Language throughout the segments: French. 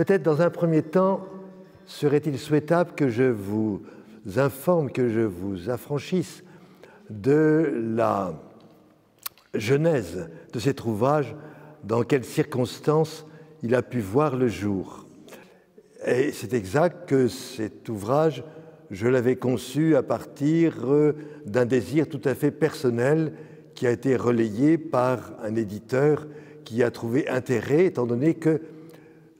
Peut-être dans un premier temps, serait-il souhaitable que je vous informe, que je vous affranchisse de la genèse de cet ouvrage, dans quelles circonstances il a pu voir le jour. Et c'est exact que cet ouvrage, je l'avais conçu à partir d'un désir tout à fait personnel qui a été relayé par un éditeur qui a trouvé intérêt, étant donné que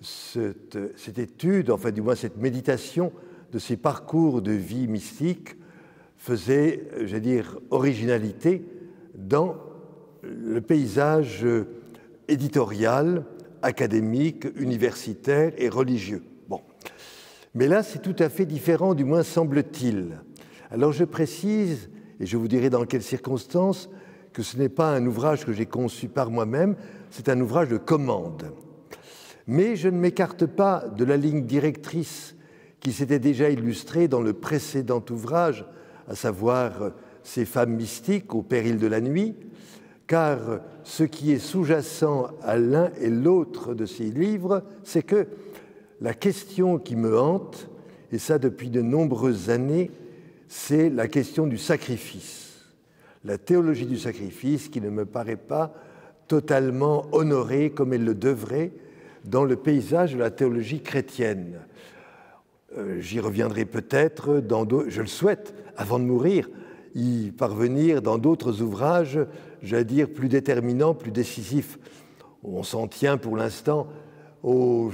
cette étude, enfin du moins cette méditation de ces parcours de vie mystique faisait, je veux dire, originalité dans le paysage éditorial, académique, universitaire et religieux. Bon. Mais là, c'est tout à fait différent, du moins semble-t-il. Alors je précise, et je vous dirai dans quelles circonstances, que ce n'est pas un ouvrage que j'ai conçu par moi-même, c'est un ouvrage de commande. Mais je ne m'écarte pas de la ligne directrice qui s'était déjà illustrée dans le précédent ouvrage, à savoir Ces femmes mystiques au péril de la nuit, car ce qui est sous-jacent à l'un et l'autre de ces livres, c'est que la question qui me hante, et ça depuis de nombreuses années, c'est la question du sacrifice. La théologie du sacrifice qui ne me paraît pas totalement honorée comme elle le devrait dans le paysage de la théologie chrétienne. J'y reviendrai peut-être, je le souhaite, avant de mourir, y parvenir dans d'autres ouvrages, j'allais dire, plus déterminants, plus décisifs. On s'en tient pour l'instant aux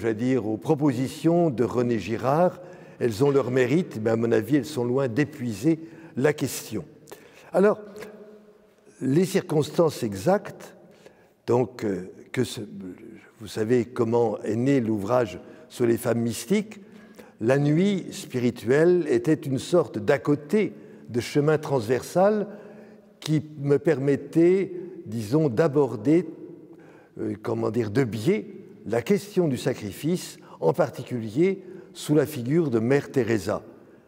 propositions de René Girard. Elles ont leur mérite, mais à mon avis, elles sont loin d'épuiser la question. Alors, les circonstances exactes, donc, vous savez comment est né l'ouvrage sur les femmes mystiques. La nuit spirituelle était une sorte d'à côté de chemin transversal qui me permettait, disons, d'aborder, de biais, la question du sacrifice, en particulier sous la figure de Mère Teresa.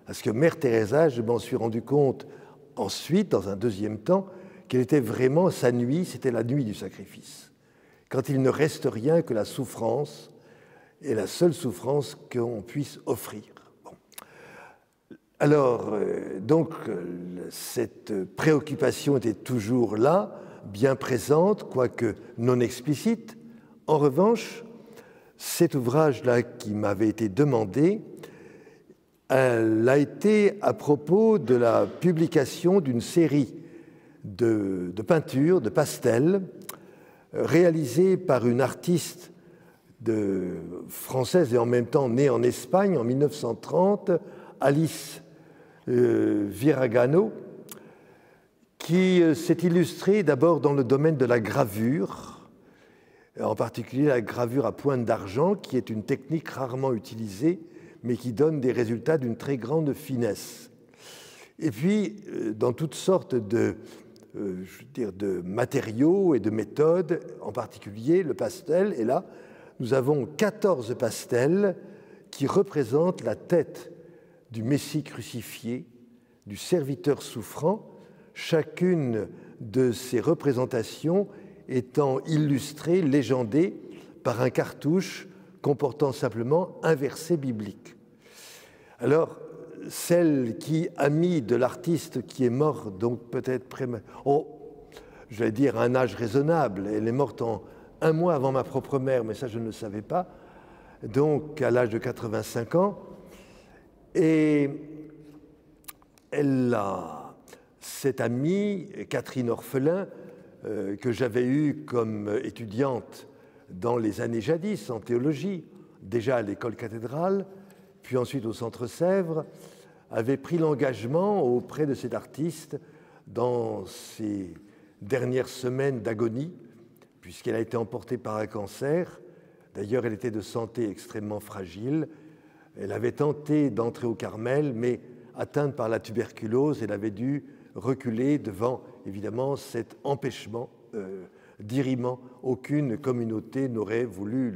Parce que Mère Teresa, je m'en suis rendu compte ensuite, dans un deuxième temps, qu'elle était vraiment sa nuit, c'était la nuit du sacrifice. Quand il ne reste rien que la souffrance, et la seule souffrance qu'on puisse offrir. Bon. Alors, cette préoccupation était toujours là, bien présente, quoique non explicite. En revanche, cet ouvrage-là qui m'avait été demandé, elle a été à propos de la publication d'une série de peintures, de pastels, réalisées par une artiste française et en même temps née en Espagne en 1930, Alice Viragano, qui s'est illustrée d'abord dans le domaine de la gravure, en particulier la gravure à pointe d'argent, qui est une technique rarement utilisée, mais qui donne des résultats d'une très grande finesse. Et puis, dans toutes sortes de matériaux et de méthodes, en particulier le pastel. Et là, nous avons 14 pastels qui représentent la tête du Messie crucifié, du serviteur souffrant, chacune de ces représentations étant illustrée, légendée par un cartouche comportant simplement un verset biblique. Alors, celle qui, amie de l'artiste qui est mort, donc peut-être je vais dire à un âge raisonnable, elle est morte en 1 mois avant ma propre mère, mais ça je ne le savais pas, donc à l'âge de 85 ans, et cette amie, Catherine Orphelin, que j'avais eue comme étudiante dans les années jadis en théologie, déjà à l'école cathédrale, puis ensuite au Centre Sèvres, avait pris l'engagement auprès de cet artiste dans ses dernières semaines d'agonie, puisqu'elle a été emportée par un cancer. D'ailleurs, elle était de santé extrêmement fragile. Elle avait tenté d'entrer au Carmel, mais atteinte par la tuberculose, elle avait dû reculer devant, évidemment, cet empêchement d'irriment. Aucune communauté n'aurait voulu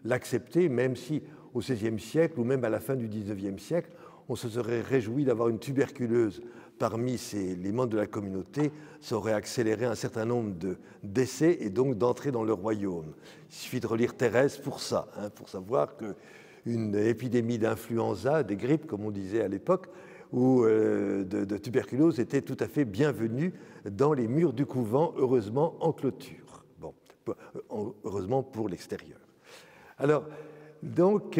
l'accepter, même si au XVIe siècle, ou même à la fin du XIXe siècle, on se serait réjoui d'avoir une tuberculeuse parmi les membres de la communauté, ça aurait accéléré un certain nombre de décès et donc d'entrée dans le royaume. Il suffit de relire Thérèse pour ça, hein, pour savoir qu'une épidémie d'influenza, des grippes, comme on disait à l'époque, ou de tuberculose était tout à fait bienvenue dans les murs du couvent, heureusement en clôture. Bon, heureusement pour l'extérieur. Alors, donc,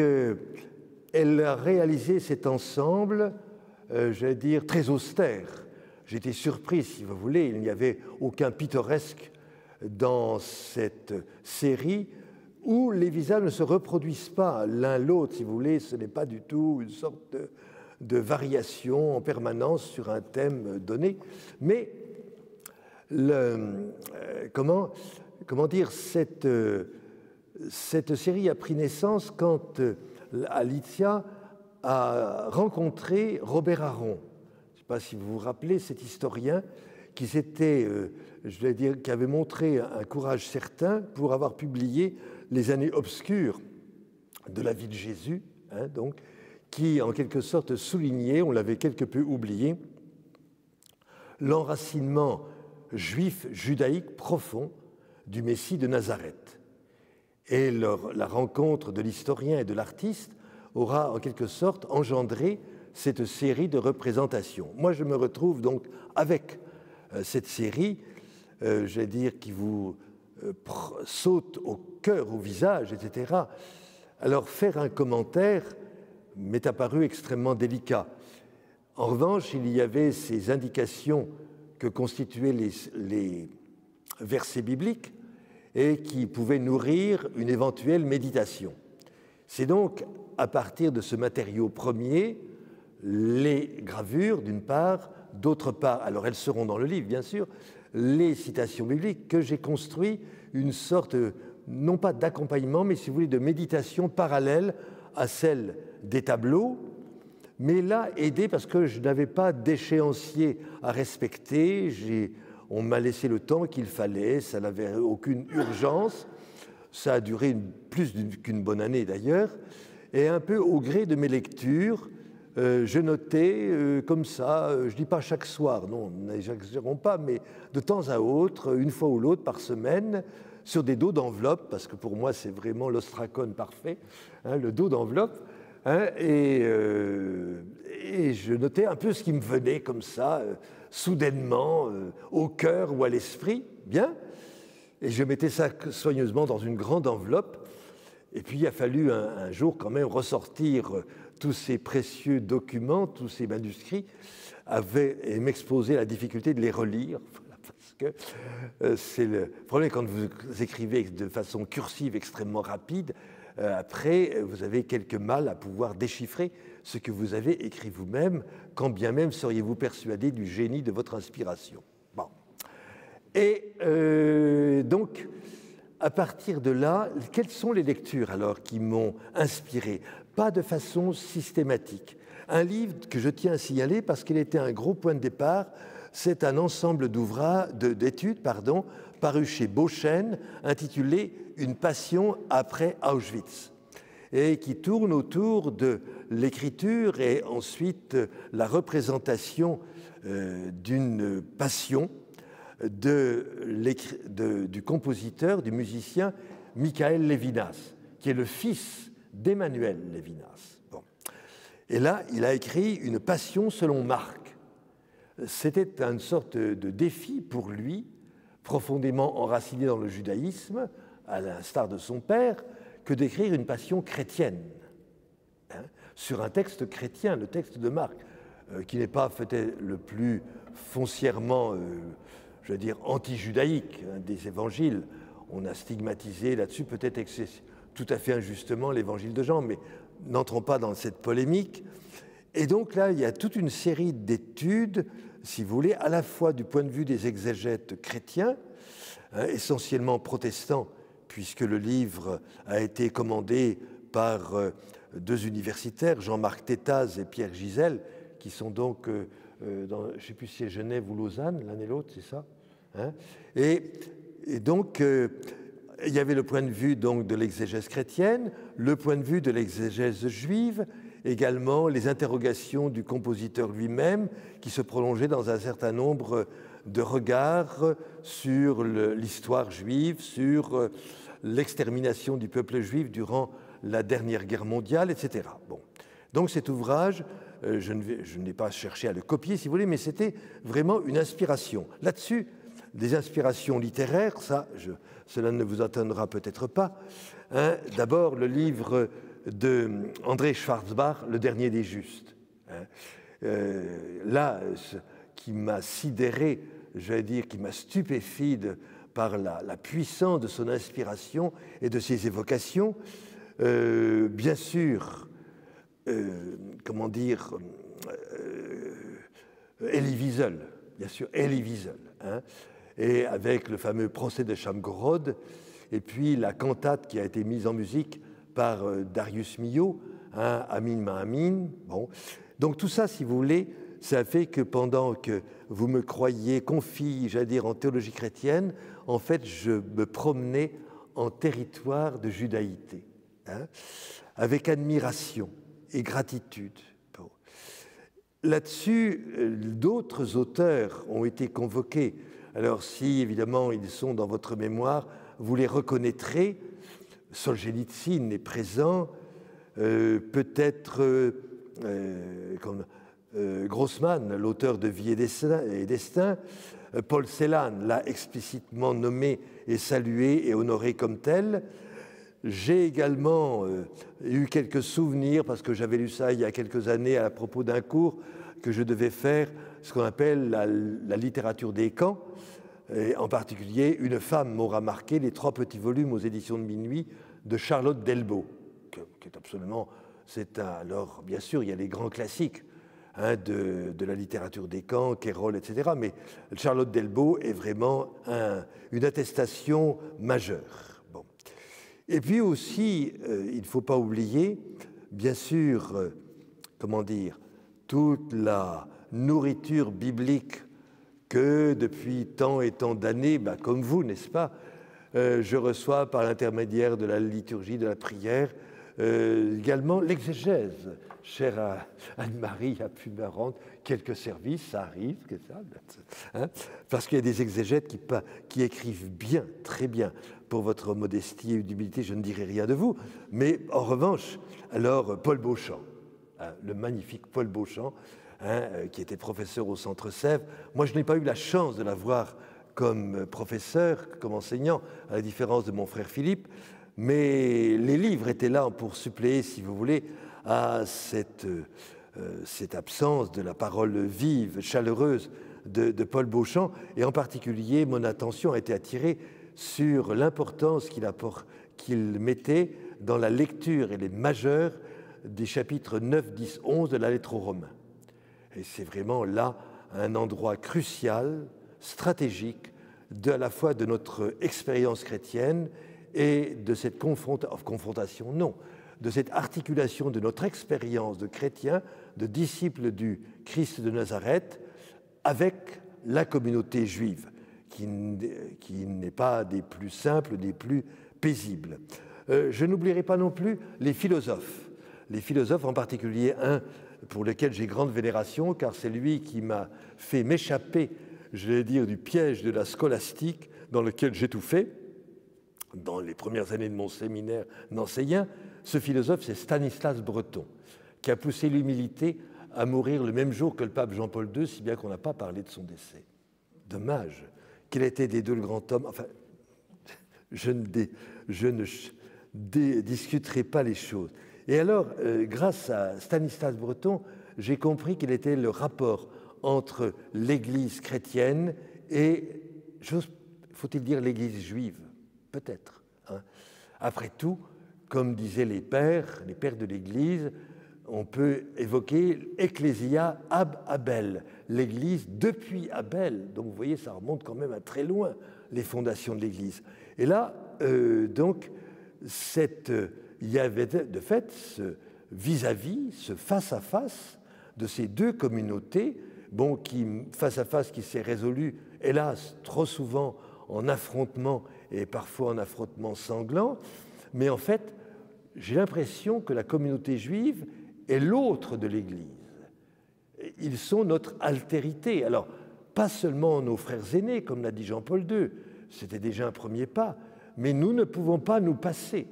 elle a réalisé cet ensemble, j'allais dire, très austère. J'ai été surpris, si vous voulez, il n'y avait aucun pittoresque dans cette série où les visages ne se reproduisent pas l'un l'autre, si vous voulez, ce n'est pas du tout une sorte de variation en permanence sur un thème donné, mais comment dire, cette série a pris naissance quand Alicia a rencontré Robert Aron. Je ne sais pas si vous vous rappelez, cet historien qui je vais dire, qui avait montré un courage certain pour avoir publié Les années obscures de la vie de Jésus, hein, donc, qui en quelque sorte soulignait, on l'avait quelque peu oublié, l'enracinement juif judaïque profond du Messie de Nazareth. Et la rencontre de l'historien et de l'artiste aura en quelque sorte engendré cette série de représentations. Moi, je me retrouve donc avec cette série, j'allais dire, qui vous saute au cœur, au visage, etc. Alors, faire un commentaire m'est apparu extrêmement délicat. En revanche, il y avait ces indications que constituaient les versets bibliques et qui pouvaient nourrir une éventuelle méditation. C'est donc à partir de ce matériau premier, les gravures d'une part, d'autre part, alors elles seront dans le livre bien sûr, les citations bibliques, que j'ai construit une sorte, non pas d'accompagnement, mais si vous voulez de méditation parallèle à celle des tableaux, mais là aidé parce que je n'avais pas d'échéancier à respecter, on m'a laissé le temps qu'il fallait, ça n'avait aucune urgence, ça a duré plus qu'une bonne année d'ailleurs, et un peu au gré de mes lectures, je notais comme ça, je ne dis pas chaque soir, non, n'exagérons pas, mais de temps à autre, une fois ou l'autre par semaine, sur des dos d'enveloppe, parce que pour moi c'est vraiment l'ostracone parfait, hein, le dos d'enveloppe, hein, et je notais un peu ce qui me venait comme ça, soudainement, au cœur ou à l'esprit, bien, et je mettais ça soigneusement dans une grande enveloppe. Et puis il a fallu un jour quand même ressortir tous ces précieux documents, tous ces manuscrits, et m'exposer à la difficulté de les relire, parce que c'est le problème quand vous écrivez de façon cursive extrêmement rapide, après vous avez quelque mal à pouvoir déchiffrer ce que vous avez écrit vous-même, quand bien même seriez-vous persuadé du génie de votre inspiration. Bon. Et donc, à partir de là, quelles sont les lectures alors qui m'ont inspiré? Pas de façon systématique. Un livre que je tiens à signaler parce qu'il était un gros point de départ, c'est un ensemble d'études paru chez Beauchesne, intitulé « Une passion après Auschwitz » et qui tourne autour de l'écriture et ensuite la représentation d'une passion du compositeur, du musicien Michael Levinas, qui est le fils d'Emmanuel Levinas. Bon. Et là, il a écrit une passion selon Marc. C'était une sorte de défi pour lui, profondément enraciné dans le judaïsme, à l'instar de son père, que d'écrire une passion chrétienne, hein, sur un texte chrétien, le texte de Marc, qui n'est pas peut-être le plus foncièrement, je veux dire, anti-judaïque hein, des évangiles. On a stigmatisé là-dessus, peut-être tout à fait injustement, l'évangile de Jean, mais n'entrons pas dans cette polémique. Et donc là, il y a toute une série d'études, si vous voulez, à la fois du point de vue des exégètes chrétiens, hein, essentiellement protestants, puisque le livre a été commandé par deux universitaires, Jean-Marc Tétaz et Pierre Gisèle, qui sont donc, je ne sais plus si c'est Genève ou Lausanne, l'un et l'autre, c'est ça hein et donc, il y avait le point de vue donc, de l'exégèse chrétienne, le point de vue de l'exégèse juive, également les interrogations du compositeur lui-même, qui se prolongeaient dans un certain nombre de regards sur l'histoire juive, sur l'extermination du peuple juif durant la dernière guerre mondiale, etc. Bon. Donc cet ouvrage, je n'ai pas cherché à le copier, si vous voulez, mais c'était vraiment une inspiration. Là-dessus, des inspirations littéraires, cela ne vous étonnera peut-être pas. Hein. D'abord, le livre d'André Schwarzbach, Le dernier des justes. Hein. Là, ce qui m'a sidéré, j'allais dire, qui m'a stupéfie par la puissance de son inspiration et de ses évocations. Bien sûr, comment dire, Elie Wiesel, bien sûr, Elie Wiesel, hein, et avec le fameux procès de Shamgorod, et puis la cantate qui a été mise en musique par Darius Milhaud, hein, Amin ma Amin. Bon. Donc tout ça, si vous voulez, ça fait que pendant que vous me croyiez confit, j'allais dire, en théologie chrétienne, en fait, je me promenais en territoire de judaïté, hein, avec admiration et gratitude. Bon. Là-dessus, d'autres auteurs ont été convoqués. Alors si, évidemment, ils sont dans votre mémoire, vous les reconnaîtrez. Solzhenitsyn est présent, peut-être Grossman, l'auteur de Vie et Destin, Paul Celan l'a explicitement nommé et salué et honoré comme tel. J'ai également eu quelques souvenirs, parce que j'avais lu ça il y a quelques années à propos d'un cours que je devais faire, ce qu'on appelle la littérature des camps. Et en particulier, Une femme m'aura marqué, les 3 petits volumes aux éditions de Minuit de Charlotte Delbo, qui est absolument... alors, bien sûr, il y a les grands classiques, hein, de la littérature des camps, Kérol, etc. Mais Charlotte Delbo est vraiment une attestation majeure. Bon. Et puis aussi, il ne faut pas oublier, bien sûr, comment dire, toute la nourriture biblique que depuis tant et tant d'années, comme vous, n'est-ce pas, je reçois par l'intermédiaire de la liturgie, de la prière, également l'exégèse. Chère Anne-Marie a pu me rendre quelques services, ça arrive, que ça, hein, parce qu'il y a des exégètes qui écrivent bien, très bien. Pour votre modestie et d'humilité, je ne dirai rien de vous, mais en revanche, alors Paul Beauchamp, hein, le magnifique Paul Beauchamp, hein, qui était professeur au Centre Sèvres. Moi, je n'ai pas eu la chance de l'avoir comme professeur, comme enseignant, à la différence de mon frère Philippe, mais les livres étaient là pour suppléer, si vous voulez, à cette absence de la parole vive, chaleureuse de Paul Beauchamp, et en particulier, mon attention a été attirée sur l'importance qu'il mettait dans la lecture et les majeurs des chapitres 9, 10, 11 de la lettre aux Romains. Et c'est vraiment là un endroit crucial, stratégique, à la fois de notre expérience chrétienne et de cette confrontation, non, de cette articulation de notre expérience de chrétien, de disciples du Christ de Nazareth, avec la communauté juive, qui n'est pas des plus simples, des plus paisibles. Je n'oublierai pas non plus les philosophes en particulier un pour lequel j'ai grande vénération, car c'est lui qui m'a fait m'échapper, je vais dire, du piège de la scolastique dans lequel j'étouffais dans les premières années de mon séminaire nancéien. Ce philosophe, c'est Stanislas Breton, qui a poussé l'humilité à mourir le même jour que le pape Jean-Paul II, si bien qu'on n'a pas parlé de son décès. Dommage. Quel était des deux le grand homme? Enfin, je ne discuterai pas les choses. Et alors, grâce à Stanislas Breton, j'ai compris quel était le rapport entre l'Église chrétienne et, faut-il dire, l'Église juive? Peut-être. Hein. Après tout, comme disaient les pères de l'Église, on peut évoquer Ecclesia ab Abel, l'Église depuis Abel. Donc vous voyez, ça remonte quand même à très loin, les fondations de l'Église. Et là, donc, il y avait de fait ce vis-à-vis, ce face-à-face de ces deux communautés, face-à-face qui s'est résolu, hélas, trop souvent en affrontement et parfois en affrontement sanglant. Mais en fait, j'ai l'impression que la communauté juive est l'autre de l'Église. Ils sont notre altérité. Alors, pas seulement nos frères aînés, comme l'a dit Jean-Paul II, c'était déjà un premier pas, mais nous ne pouvons pas nous passer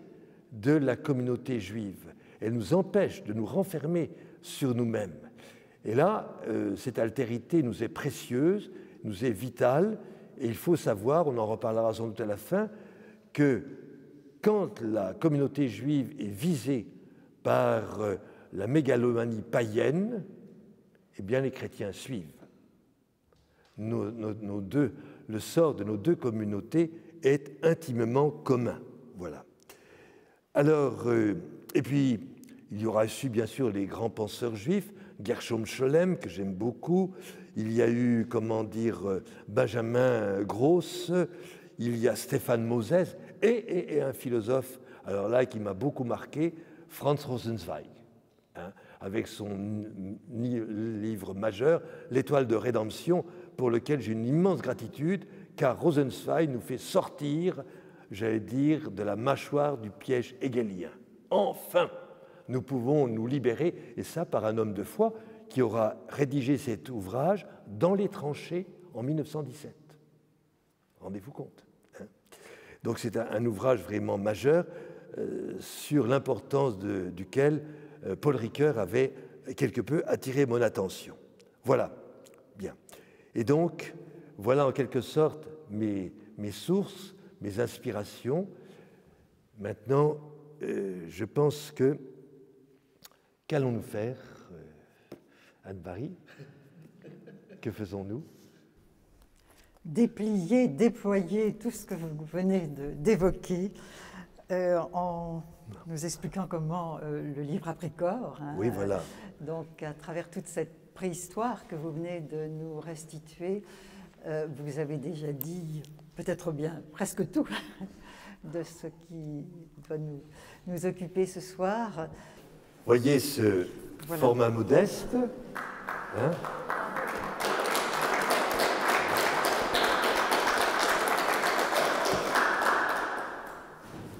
de la communauté juive. Elle nous empêche de nous renfermer sur nous-mêmes. Et là, cette altérité nous est précieuse, nous est vitale, et il faut savoir, on en reparlera sans doute à la fin, que quand la communauté juive est visée par la mégalomanie païenne, eh bien les chrétiens suivent. Le sort de nos deux communautés est intimement commun. Voilà. Alors, et puis, il y aura eu bien sûr les grands penseurs juifs, Gershom Scholem, que j'aime beaucoup, il y a eu, Benjamin Gross, il y a Stéphane Moses, et un philosophe, alors là, qui m'a beaucoup marqué, Franz Rosenzweig, hein, avec son livre majeur, L'Étoile de rédemption, pour lequel j'ai une immense gratitude, car Rosenzweig nous fait sortir, j'allais dire, de la mâchoire du piège hegelien. Enfin, nous pouvons nous libérer, et ça par un homme de foi qui aura rédigé cet ouvrage dans les tranchées en 1917. Rendez-vous compte, hein. Donc c'est un ouvrage vraiment majeur sur l'importance duquel Paul Ricoeur avait quelque peu attiré mon attention. Voilà, bien. Et donc, voilà en quelque sorte mes sources, mes inspirations. Maintenant, je pense que... Qu'allons-nous faire, Anne-Marie? Que faisons-nous? Déplier, déployer tout ce que vous venez d'évoquer en nous expliquant comment le livre a pris corps. Hein, oui, voilà. Donc, à travers toute cette préhistoire que vous venez de nous restituer, vous avez déjà dit, peut-être bien, presque tout de ce qui doit nous occuper ce soir. Voyez ce format modeste. Hein?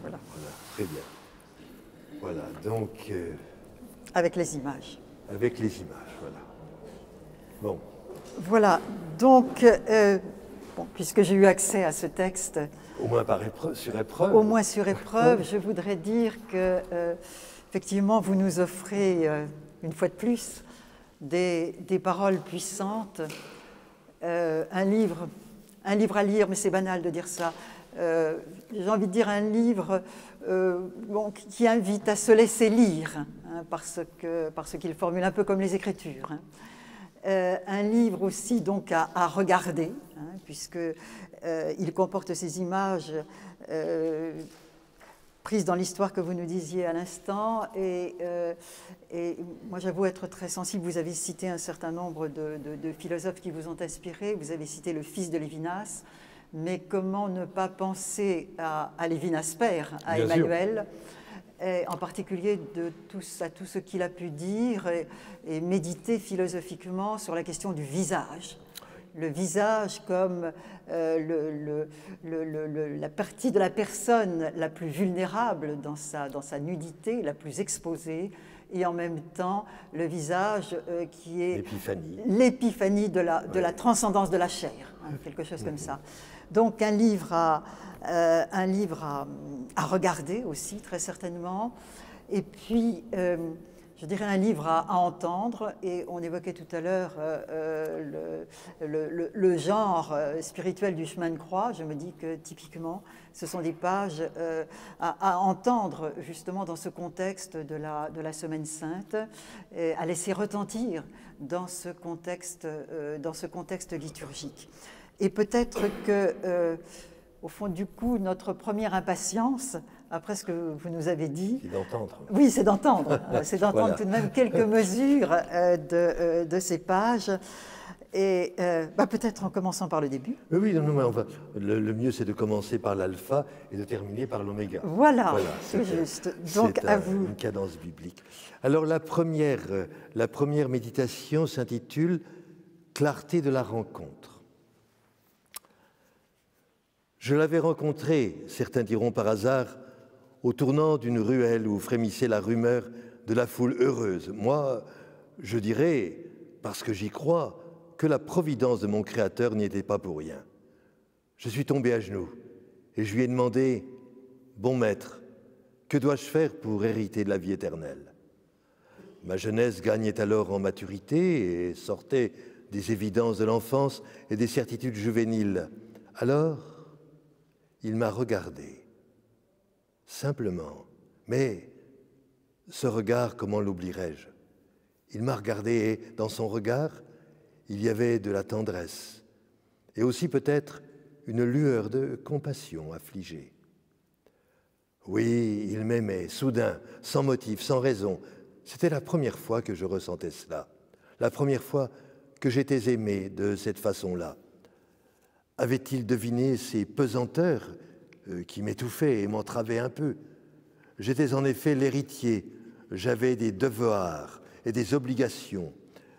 Voilà, très bien. Voilà, donc... avec les images. Avec les images, voilà. Bon. Voilà, donc, puisque j'ai eu accès à ce texte... Au moins sur épreuve. Au moins sur épreuve, je voudrais dire que... effectivement, vous nous offrez, une fois de plus, des paroles puissantes, un livre à lire, mais c'est banal de dire ça. J'ai envie de dire un livre qui invite à se laisser lire, hein, parce qu'il formule un peu comme les Écritures. Hein. Un livre aussi donc à regarder, hein, puisqu'il comporte ces images prise dans l'histoire que vous nous disiez à l'instant, et moi j'avoue être très sensible. Vous avez cité un certain nombre de philosophes qui vous ont inspiré, vous avez cité le fils de Lévinas, mais comment ne pas penser à Lévinas père, à Bien Emmanuel, et en particulier à tout ce qu'il a pu dire et méditer philosophiquement sur la question du visage. Le visage comme la partie de la personne la plus vulnérable dans sa nudité, la plus exposée, et en même temps le visage qui est l'épiphanie de la transcendance de la chair, hein, quelque chose comme ça. Donc un livre à regarder aussi, très certainement, et puis... je dirais un livre à entendre, et on évoquait tout à l'heure le genre spirituel du chemin de croix. Je me dis que typiquement, ce sont des pages à entendre justement dans ce contexte de la Semaine Sainte, et à laisser retentir dans ce contexte liturgique. Et peut-être que, au fond du coup, notre première impatience, après ce que vous nous avez dit... C'est d'entendre. Oui, c'est d'entendre. C'est d'entendre Voilà. tout de même quelques mesures de ces pages. Et peut-être en commençant par le début. Oui, non, le mieux c'est de commencer par l'alpha et de terminer par l'oméga. Voilà, c'est juste. Donc à vous. Une cadence biblique. Alors la première méditation s'intitule « Clarté de la rencontre ». Je l'avais rencontré, certains diront par hasard, au tournant d'une ruelle où frémissait la rumeur de la foule heureuse. Moi, je dirais, parce que j'y crois, que la providence de mon Créateur n'y était pas pour rien. Je suis tombé à genoux et je lui ai demandé, « Bon maître, que dois-je faire pour hériter de la vie éternelle ?» Ma jeunesse gagnait alors en maturité et sortait des évidences de l'enfance et des certitudes juvéniles. Alors, il m'a regardé, simplement, mais ce regard, comment l'oublierai-je? Il m'a regardé et dans son regard, il y avait de la tendresse et aussi peut-être une lueur de compassion affligée. Oui, il m'aimait, soudain, sans motif, sans raison. C'était la première fois que je ressentais cela, la première fois que j'étais aimé de cette façon-là. Avait-il deviné ces pesanteurs qui m'étouffaient et m'entravaient un peu? J'étais en effet l'héritier, j'avais des devoirs et des obligations,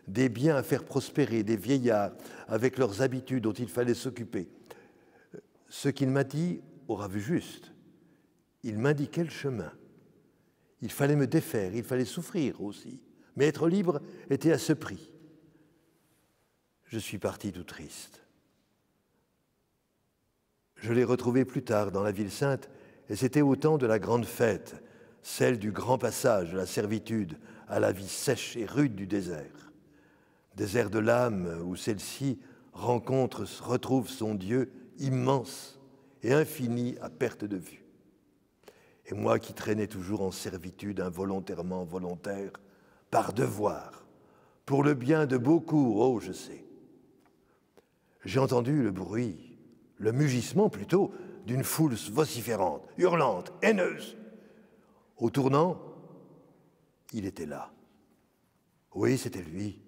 des biens à faire prospérer, des vieillards avec leurs habitudes dont il fallait s'occuper. Ce qu'il m'a dit aura vu juste. Il m'indiquait le chemin. Il fallait me défaire, il fallait souffrir aussi. Mais être libre était à ce prix. Je suis parti tout triste. Je l'ai retrouvé plus tard dans la ville sainte, et c'était au temps de la grande fête, celle du grand passage de la servitude à la vie sèche et rude du désert. Désert de l'âme où celle-ci retrouve son Dieu immense et infini à perte de vue. Et moi qui traînais toujours en servitude involontairement volontaire, par devoir, pour le bien de beaucoup, oh je sais. J'ai entendu le bruit, le mugissement plutôt, d'une foule vociférante, hurlante, haineuse. Au tournant, il était là. Oui, c'était lui,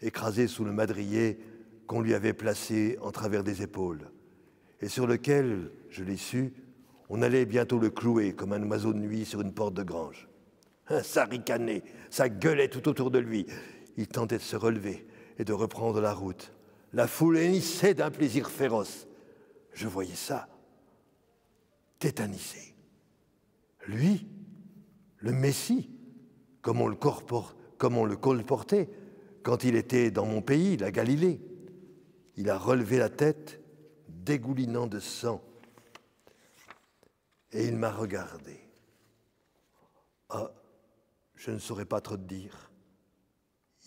écrasé sous le madrier qu'on lui avait placé en travers des épaules, et sur lequel, je l'ai su, on allait bientôt le clouer comme un oiseau de nuit sur une porte de grange. Ça ricanait, ça gueulait tout autour de lui. Il tentait de se relever et de reprendre la route. La foule hennissait d'un plaisir féroce. Je voyais ça, tétanisé. Lui, le Messie, comme on le colportait quand il était dans mon pays, la Galilée. Il a relevé la tête, dégoulinant de sang, et il m'a regardé. Ah, je ne saurais pas trop te dire.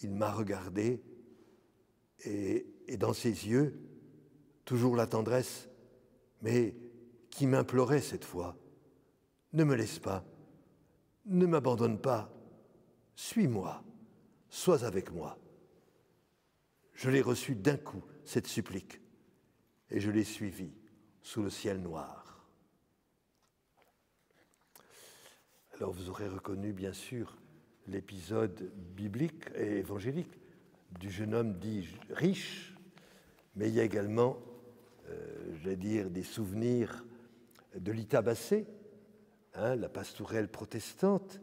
Il m'a regardé, et dans ses yeux, toujours la tendresse, mais qui m'implorait cette fois. Ne me laisse pas, ne m'abandonne pas, suis-moi, sois avec moi. Je l'ai reçu d'un coup, cette supplique, et je l'ai suivi sous le ciel noir. Alors vous aurez reconnu bien sûr l'épisode biblique et évangélique du jeune homme dit riche, mais il y a également, j'allais dire, des souvenirs de Lita Bassé, la pastourelle protestante,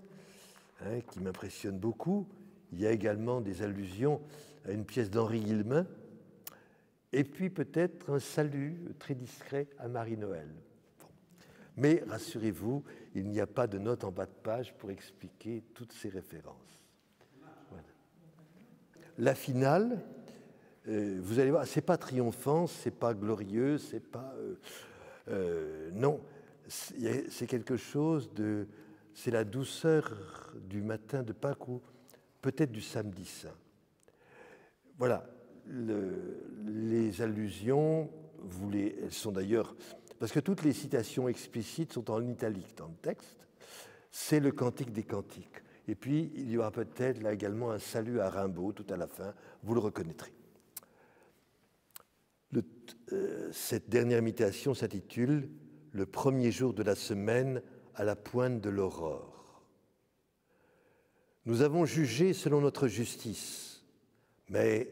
qui m'impressionne beaucoup. Il y a également des allusions à une pièce d'Henri Guillemin, et puis peut-être un salut très discret à Marie-Noël. Bon. Mais rassurez-vous, il n'y a pas de note en bas de page pour expliquer toutes ces références. Voilà. La finale, vous allez voir, c'est pas triomphant, c'est pas glorieux, c'est pas... non, c'est quelque chose de... C'est la douceur du matin de Pâques ou peut-être du samedi saint. Voilà, les allusions, elles sont d'ailleurs... Parce que toutes les citations explicites sont en italique dans le texte, c'est le Cantique des Cantiques. Et puis, il y aura peut-être là également un salut à Rimbaud tout à la fin, vous le reconnaîtrez. Cette dernière imitation s'intitule « Le premier jour de la semaine à la pointe de l'aurore ». Nous avons jugé selon notre justice, mais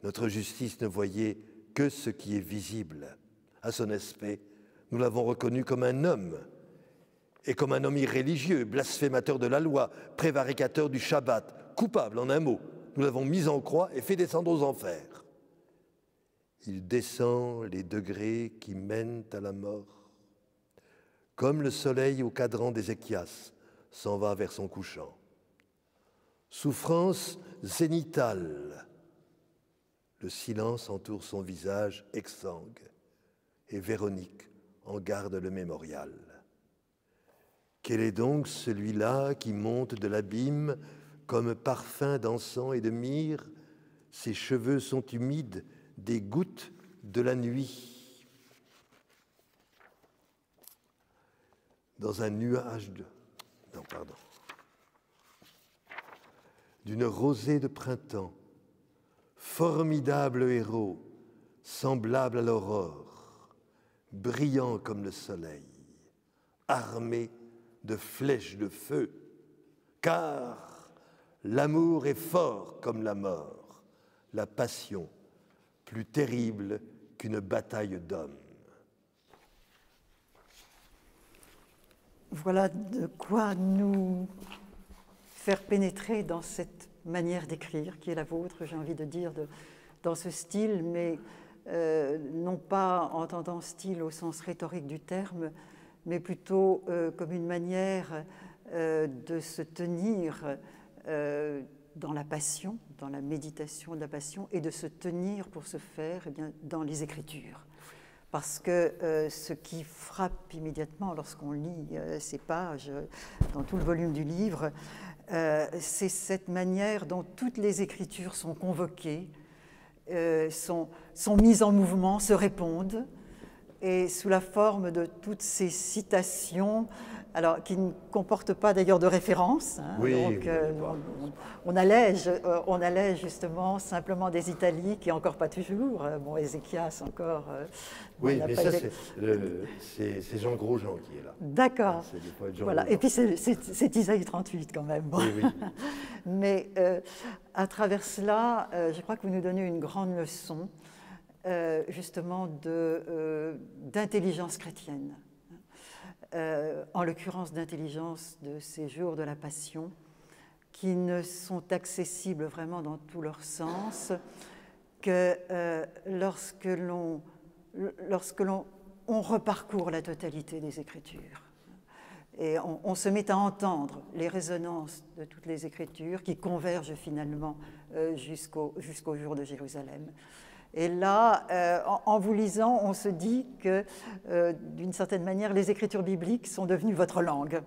notre justice ne voyait que ce qui est visible. À son aspect, nous l'avons reconnu comme un homme, et comme un homme irréligieux, blasphémateur de la loi, prévaricateur du Shabbat, coupable en un mot. Nous l'avons mis en croix et fait descendre aux enfers. Il descend les degrés qui mènent à la mort, comme le soleil au cadran d'Ézéchias s'en va vers son couchant. Souffrance zénitale. Le silence entoure son visage exsangue et Véronique en garde le mémorial. Quel est donc celui-là qui monte de l'abîme comme parfum d'encens et de myrrhe? Ses cheveux sont humides des gouttes de la nuit. Dans un nuage de... Non, pardon. D'une rosée de printemps, formidable héros, semblable à l'aurore, brillant comme le soleil, armé de flèches de feu, car l'amour est fort comme la mort, la passion plus terrible qu'une bataille d'hommes. Voilà de quoi nous faire pénétrer dans cette manière d'écrire qui est la vôtre, j'ai envie de dire, dans ce style, mais non pas en entendant style au sens rhétorique du terme, mais plutôt comme une manière de se tenir dans la passion, dans la méditation de la passion, et de se tenir pour ce faire eh bien, dans les Écritures. Parce que ce qui frappe immédiatement lorsqu'on lit ces pages dans tout le volume du livre, c'est cette manière dont toutes les Écritures sont convoquées, sont mises en mouvement, se répondent, et sous la forme de toutes ces citations, alors qui ne comportent pas d'ailleurs de référence. Hein, oui, donc, on allège justement simplement des italiques et encore pas toujours. Bon, Ézéchias encore. Oui, mais ça c'est Jean Grosjean qui est là. D'accord. Voilà. Grosjean. Et puis c'est Isaïe 38 quand même. Bon. Oui, oui. Mais à travers cela, je crois que vous nous donnez une grande leçon. Justement d'intelligence chrétienne, en l'occurrence d'intelligence de ces jours de la Passion, qui ne sont accessibles vraiment dans tout leur sens que lorsque l'on reparcourt la totalité des Écritures. Et on se met à entendre les résonances de toutes les Écritures qui convergent finalement jusqu'au jour de Jérusalem. Et là, en vous lisant, on se dit que, d'une certaine manière, les Écritures bibliques sont devenues votre langue.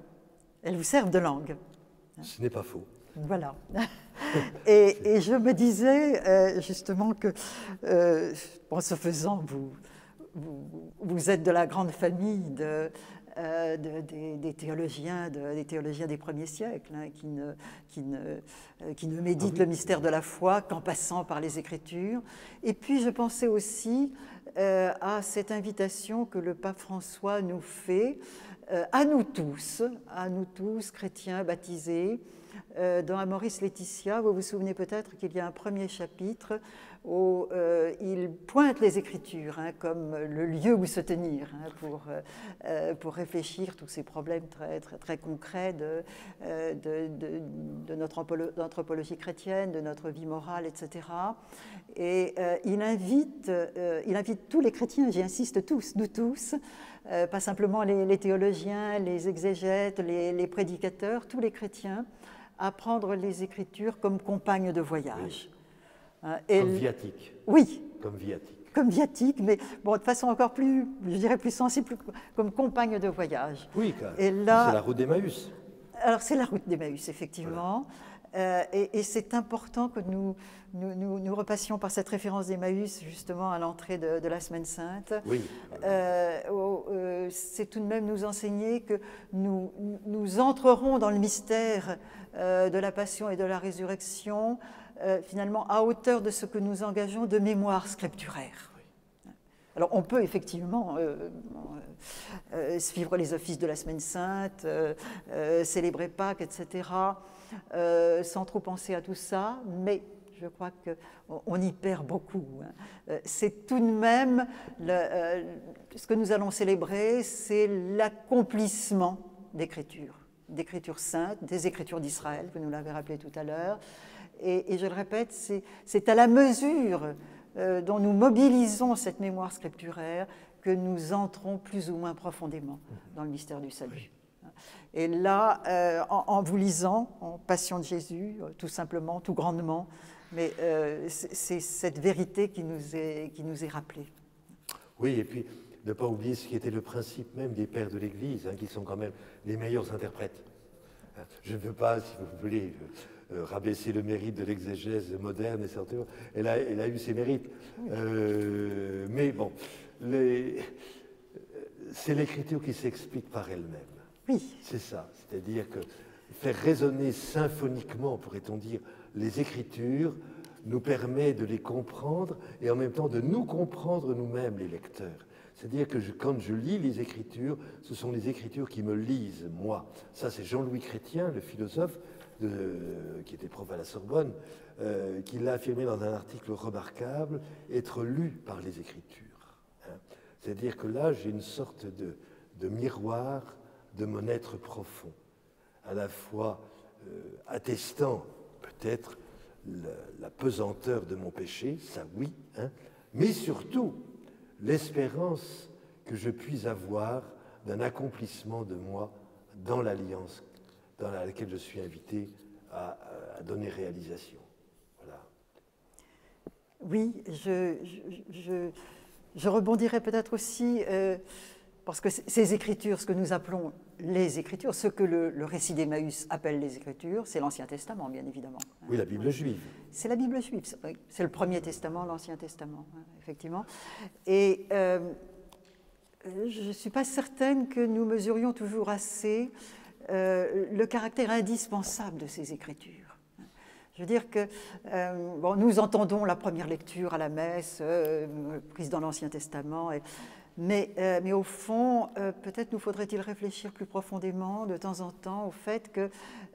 Elles vous servent de langue. Ce n'est pas faux. Voilà. Et je me disais justement que, en ce faisant, vous êtes de la grande famille des théologiens des premiers siècles, hein, qui ne méditent le mystère de la foi qu'en passant par les Écritures. Et puis je pensais aussi à cette invitation que le pape François nous fait à nous tous, chrétiens baptisés, dans Amoris Laetitia. Vous vous souvenez peut-être qu'il y a un premier chapitre où il pointe les Écritures hein, comme le lieu où se tenir hein, pour réfléchir tous ces problèmes très, très, très concrets de notre anthropologie chrétienne, de notre vie morale, etc. Et il invite tous les chrétiens, j'y insiste tous, nous tous, pas simplement les théologiens, les exégètes, les prédicateurs, tous les chrétiens, à prendre les Écritures comme compagnes de voyage. Oui. Comme viatique. Oui. Comme viatique. Comme viatique, mais bon, de façon encore plus, je dirais plus sensible, comme compagne de voyage. Oui, et là, c'est la route d'Emmaüs. Alors c'est la route d'Emmaüs, effectivement. Voilà. Et c'est important que nous repassions par cette référence d'Emmaüs, justement, à l'entrée de la Semaine Sainte. Oui. C'est tout de même nous enseigner que nous entrerons dans le mystère de la Passion et de la Résurrection, finalement, à hauteur de ce que nous engageons de mémoire scripturaire. Alors, on peut effectivement suivre les offices de la Semaine Sainte, célébrer Pâques, etc., sans trop penser à tout ça, mais je crois qu'on y perd beaucoup. Hein. C'est tout de même, ce que nous allons célébrer, c'est l'accomplissement d'Écritures saintes, des Écritures d'Israël, que nous l'avez rappelé tout à l'heure. Et je le répète, c'est à la mesure dont nous mobilisons cette mémoire scripturaire que nous entrons plus ou moins profondément dans le mystère du salut. Et là, en vous lisant, en Passion de Jésus, tout simplement, tout grandement, mais c'est cette vérité qui nous est rappelée. Oui, et puis ne pas oublier ce qui était le principe même des pères de l'Église, qui sont quand même les meilleurs interprètes. Je ne veux pas, si vous voulez, rabaisser le mérite de l'exégèse moderne, et certainement, elle a eu ses mérites. Oui. Mais bon, c'est l'écriture qui s'explique par elle-même. Oui. C'est ça, c'est-à-dire que faire résonner symphoniquement, pourrait-on dire, les Écritures nous permet de les comprendre et en même temps de nous comprendre nous-mêmes, les lecteurs. C'est-à-dire que quand je lis les Écritures, ce sont les Écritures qui me lisent, moi. Ça, c'est Jean-Louis Chrétien, le philosophe, qui était prof à la Sorbonne, qui l'a affirmé dans un article remarquable, être lu par les Écritures. C'est-à-dire que là, j'ai une sorte de miroir de mon être profond, à la fois attestant peut-être la pesanteur de mon péché, ça oui, mais surtout l'espérance que je puis avoir d'un accomplissement de moi dans l'alliance dans laquelle je suis invité à donner réalisation. Voilà. Oui, je rebondirais peut-être aussi, parce que ces Écritures, ce que nous appelons les Écritures, ce que le récit d'Emmaüs appelle les Écritures, c'est l'Ancien Testament, bien évidemment. Oui, la Bible juive. C'est la Bible juive, c'est le Premier Testament, l'Ancien Testament, effectivement. Et je ne suis pas certaine que nous mesurions toujours assez le caractère indispensable de ces Écritures. Je veux dire que bon, nous entendons la première lecture à la messe, prise dans l'Ancien Testament, mais au fond, peut-être nous faudrait-il réfléchir plus profondément de temps en temps au fait que,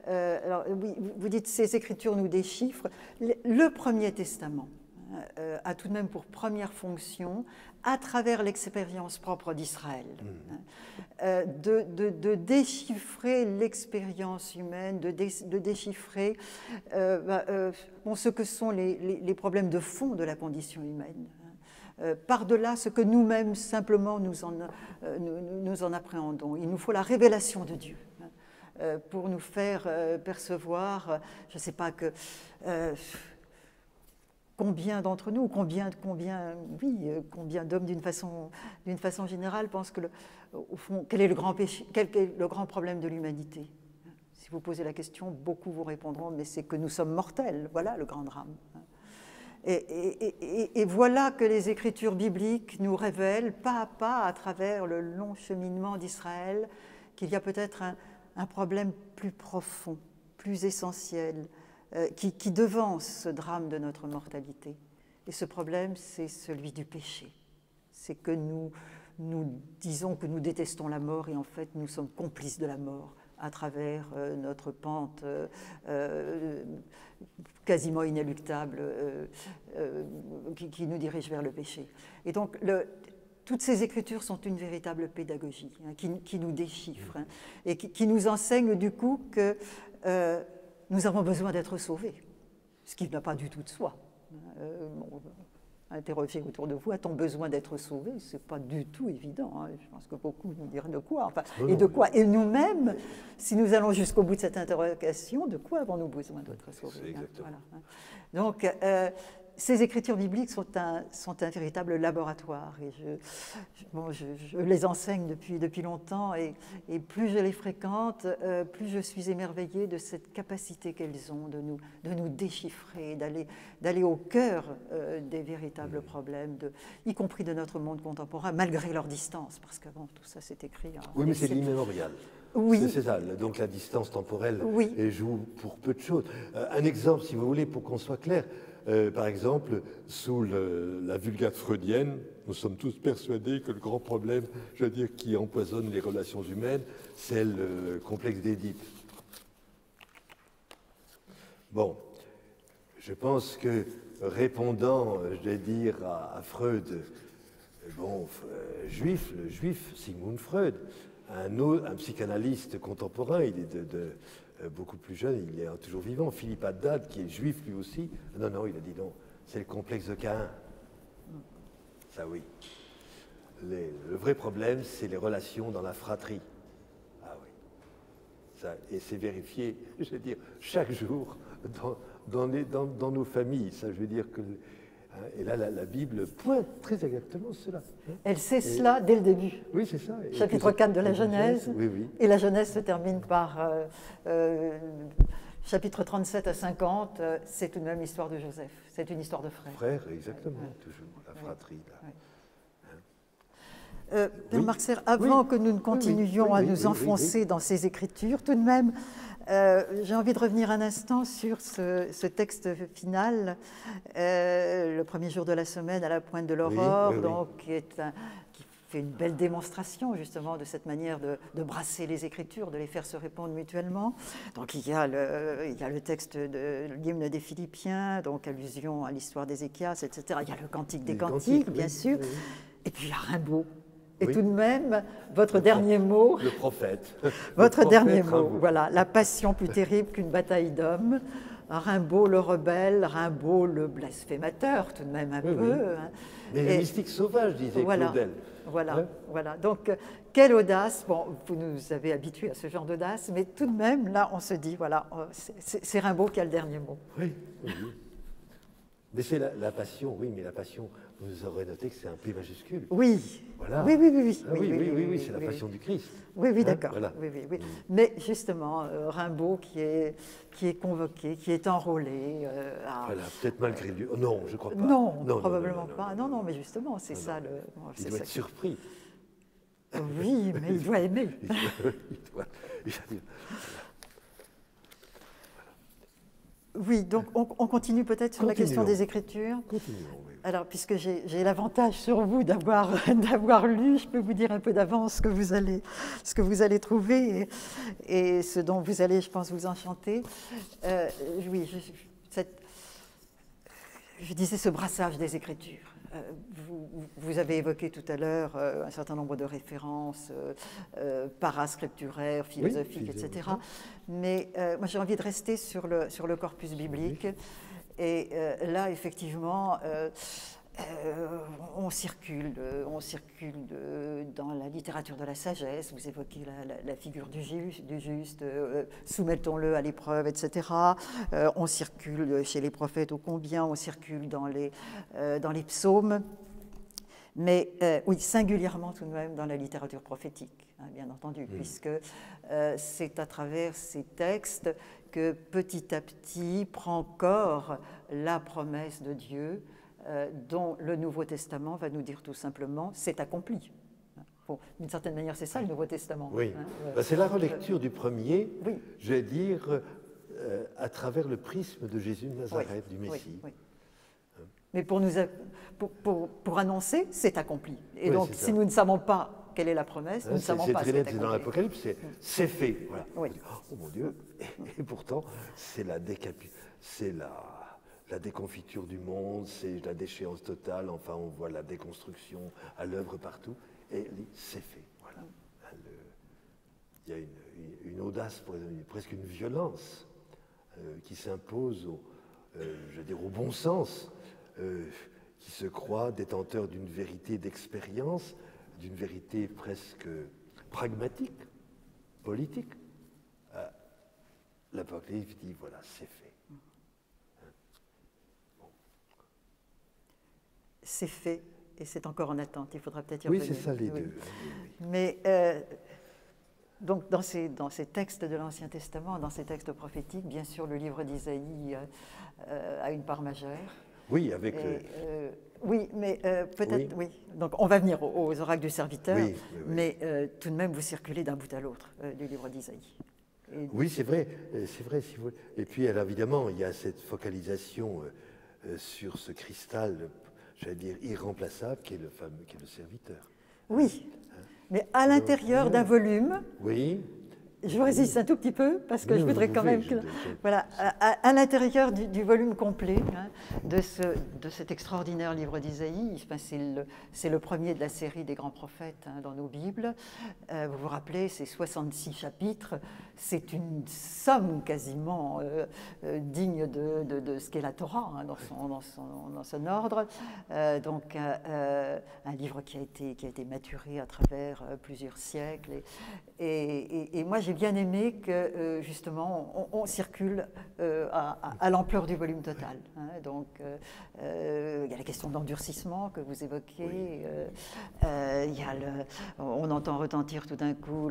alors, oui, vous dites ces Écritures nous déchiffrent, le Premier Testament a tout de même pour première fonction, à travers l'expérience propre d'Israël, de déchiffrer l'expérience humaine, de déchiffrer bon, ce que sont les problèmes de fond de la condition humaine. Par-delà ce que nous-mêmes simplement nous en appréhendons. Il nous faut la révélation de Dieu pour nous faire percevoir, je ne sais pas que... combien d'entre nous, combien d'hommes d'une façon générale pensent que, au fond, quel est le grand problème de l'humanité? Si vous posez la question, beaucoup vous répondront, mais c'est que nous sommes mortels, voilà le grand drame. Et voilà que les Écritures bibliques nous révèlent, pas à pas, à travers le long cheminement d'Israël, qu'il y a peut-être un problème plus profond, plus essentiel, qui devance ce drame de notre mortalité. Et ce problème, c'est celui du péché. C'est que nous disons que nous détestons la mort et en fait, nous sommes complices de la mort à travers notre pente quasiment inéluctable qui nous dirige vers le péché. Et donc, toutes ces Écritures sont une véritable pédagogie qui nous déchiffre et qui nous enseigne du coup que nous avons besoin d'être sauvés, ce qui n'a pas du tout de soi. Interroger autour de vous, a-t-on besoin d'être sauvé? Ce n'est pas du tout évident. Je pense que beaucoup nous diraient de quoi. Enfin, et de quoi? Et nous-mêmes, si nous allons jusqu'au bout de cette interrogation, de quoi avons-nous besoin d'être sauvés? Exactement. Voilà. Donc, ces Écritures bibliques sont un véritable laboratoire. Et je les enseigne depuis longtemps. Et plus je les fréquente, plus je suis émerveillée de cette capacité qu'elles ont de nous déchiffrer, d'aller au cœur des véritables problèmes, y compris de notre monde contemporain, malgré leur distance. Parce qu'avant, tout ça, c'est écrit. Oui, mais c'est l'immémorial. Oui. C'est ça, donc la distance temporelle oui. joue pour peu de choses. Un exemple, si vous voulez, pour qu'on soit clair. Par exemple, sous la Vulgate freudienne, nous sommes tous persuadés que le grand problème, je veux dire, qui empoisonne les relations humaines, c'est le complexe d'Édipe. Bon, je pense que répondant, je vais dire, à Freud, bon, le juif Sigmund Freud, un psychanalyste contemporain, il est beaucoup plus jeune, il est toujours vivant, Philippe Haddad, qui est juif lui aussi. Non, il a dit non, c'est le complexe de Caïn. Ça oui. Le vrai problème, c'est les relations dans la fratrie. Ah oui. Ça, et c'est vérifié, je veux dire, chaque jour dans nos familles. Ça, je veux dire que... Et là, la Bible pointe très exactement cela. Elle sait cela dès le début. Oui, c'est ça. Chapitre 4 de la Genèse. Oui, oui. Et la Genèse se termine par chapitre 37 à 50. C'est tout de même l'histoire de Joseph. C'est une histoire de frère. Frère, exactement, toujours. La fratrie, là. Père Marxer, avant que nous ne continuions à nous enfoncer dans ces écritures, tout de même, j'ai envie de revenir un instant sur ce texte final, le premier jour de la semaine à la pointe de l'aurore, donc qui fait une belle démonstration justement de cette manière de brasser les écritures, de les faire se répondre mutuellement. Donc il y a le texte de l'hymne des Philippiens, donc allusion à l'histoire d'Ézéchias, etc. Il y a le cantique des cantiques, bien sûr. Et puis il y a Rimbaud. Et tout de même, votre dernier mot... Le prophète. Votre dernier mot, voilà. La passion plus terrible qu'une bataille d'hommes. Rimbaud le rebelle, Rimbaud le blasphémateur, tout de même un peu. Oui. Hein. Mais le mystique sauvage, disait Claudel. Voilà. Donc, quelle audace. Bon, vous nous avez habitués à ce genre d'audace, mais tout de même, là, on se dit, voilà, c'est Rimbaud qui a le dernier mot. Oui. Mais c'est la passion, oui, mais la passion, vous aurez noté que c'est un P majuscule. Oui. Voilà. Oui, c'est la passion du Christ. Oui, d'accord. Voilà. Oui. Mais justement, Rimbaud qui est convoqué, qui est enrôlé. Voilà, peut-être malgré lui. Oh, non, je ne crois pas. Non, probablement pas. Non, mais justement, c'est ça. Il doit être surpris. Oui, mais il doit aimer. Oui, donc on continue peut-être sur la question des Écritures. Continuons, oui. Alors, puisque j'ai l'avantage sur vous d'avoir lu, je peux vous dire un peu d'avance ce que vous allez trouver et ce dont vous allez, je pense, vous enchanter. Oui, je disais ce brassage des Écritures. Vous avez évoqué tout à l'heure un certain nombre de références parascripturaires, philosophiques, etc. Mais moi, j'ai envie de rester sur le corpus biblique. Et là, effectivement, on circule dans la littérature de la sagesse. Vous évoquez la figure du juste, soumettons-le à l'épreuve, etc. On circule chez les prophètes ô combien, on circule dans les psaumes. Mais oui, singulièrement tout de même dans la littérature prophétique, hein, bien entendu, puisque c'est à travers ces textes que petit à petit prend corps la promesse de Dieu, dont le Nouveau Testament va nous dire tout simplement « c'est accompli ». Bon, d'une certaine manière, c'est ça le Nouveau Testament. Oui, hein, c'est la relecture du premier, je vais dire, à travers le prisme de Jésus de Nazareth, du Messie. Oui. Mais pour annoncer, c'est accompli. Et donc, si nous ne savons pas quelle est la promesse, nous ne savons pas ce qui est accompli. C'est dans l'Apocalypse, c'est fait. Voilà. Oui. Oh mon Dieu. Et pourtant, c'est la déconfiture du monde, c'est la déchéance totale, enfin on voit la déconstruction à l'œuvre partout, et c'est fait. Voilà. Il y a une audace, presque une violence qui s'impose au bon sens, qui se croit détenteur d'une vérité d'expérience, d'une vérité presque pragmatique, politique. L'Apocalypse dit, voilà, c'est fait. C'est fait, et c'est encore en attente. Il faudra peut-être y revenir. Oui, c'est ça les deux. Mais donc, dans ces textes de l'Ancien Testament, dans ces textes prophétiques, bien sûr, le livre d'Isaïe a une part majeure. Oui, avec... oui, mais peut-être... Oui. Donc, on va venir aux oracles du serviteur, mais tout de même, vous circulez d'un bout à l'autre du livre d'Isaïe. Oui, c'est vrai. Si vous... Et puis, alors, évidemment, il y a cette focalisation sur ce cristal, j'allais dire, irremplaçable, qui est le serviteur. Oui, mais à l'intérieur d'un volume... Oui. Je résiste un tout petit peu, parce que je voudrais quand même que... Voilà, à l'intérieur du volume complet, hein, de cet extraordinaire livre d'Isaïe, c'est le premier de la série des grands prophètes hein, dans nos Bibles. Vous vous rappelez, c'est 66 chapitres. C'est une somme quasiment digne de ce qu'est la Torah, hein, dans son ordre. Donc, un livre qui a été maturé à travers plusieurs siècles. Et moi, j'ai j'ai bien aimé que, justement, on circule à l'ampleur du volume total. Hein. Donc, il y a la question d'endurcissement que vous évoquez. Oui. Il y a on entend retentir tout d'un coup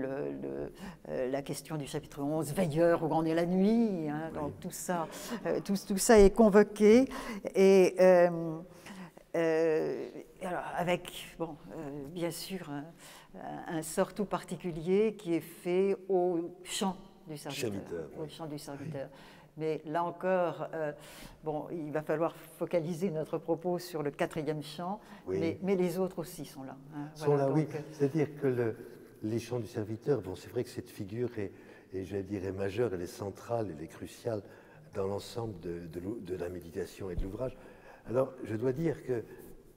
la question du chapitre 11, veilleur où en est la nuit. Hein. Oui. Donc, tout ça est convoqué. Et alors, avec, bon, bien sûr, un sort tout particulier qui est fait au chant du serviteur. Au chant du serviteur. Oui. Mais là encore, bon, il va falloir focaliser notre propos sur le 4e chant, oui. mais les autres aussi sont là. Hein, sont là, donc, oui. C'est-à-dire que les chants du serviteur, bon, c'est vrai que cette figure est je dirais, majeure, elle est centrale, elle est cruciale dans l'ensemble de la méditation et de l'ouvrage. Alors, je dois dire que,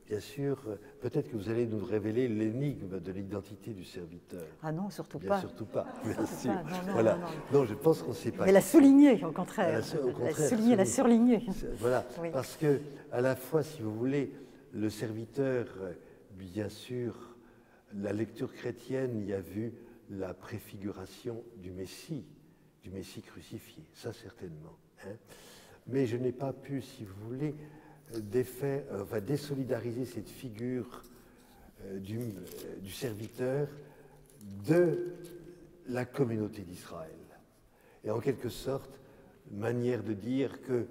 bien sûr, peut-être que vous allez nous révéler l'énigme de l'identité du serviteur. Ah non, surtout bien pas. Surtout pas, bien sûr. Pas, non, voilà. Non, je pense qu'on ne sait pas. Mais la souligner, au contraire. La surligner. Voilà, oui. Parce que, à la fois, si vous voulez, le serviteur, bien sûr, la lecture chrétienne y a vu la préfiguration du Messie crucifié, ça certainement. Hein. Mais je n'ai pas pu, si vous voulez, désolidariser cette figure du serviteur de la communauté d'Israël. Et en quelque sorte, manière de dire que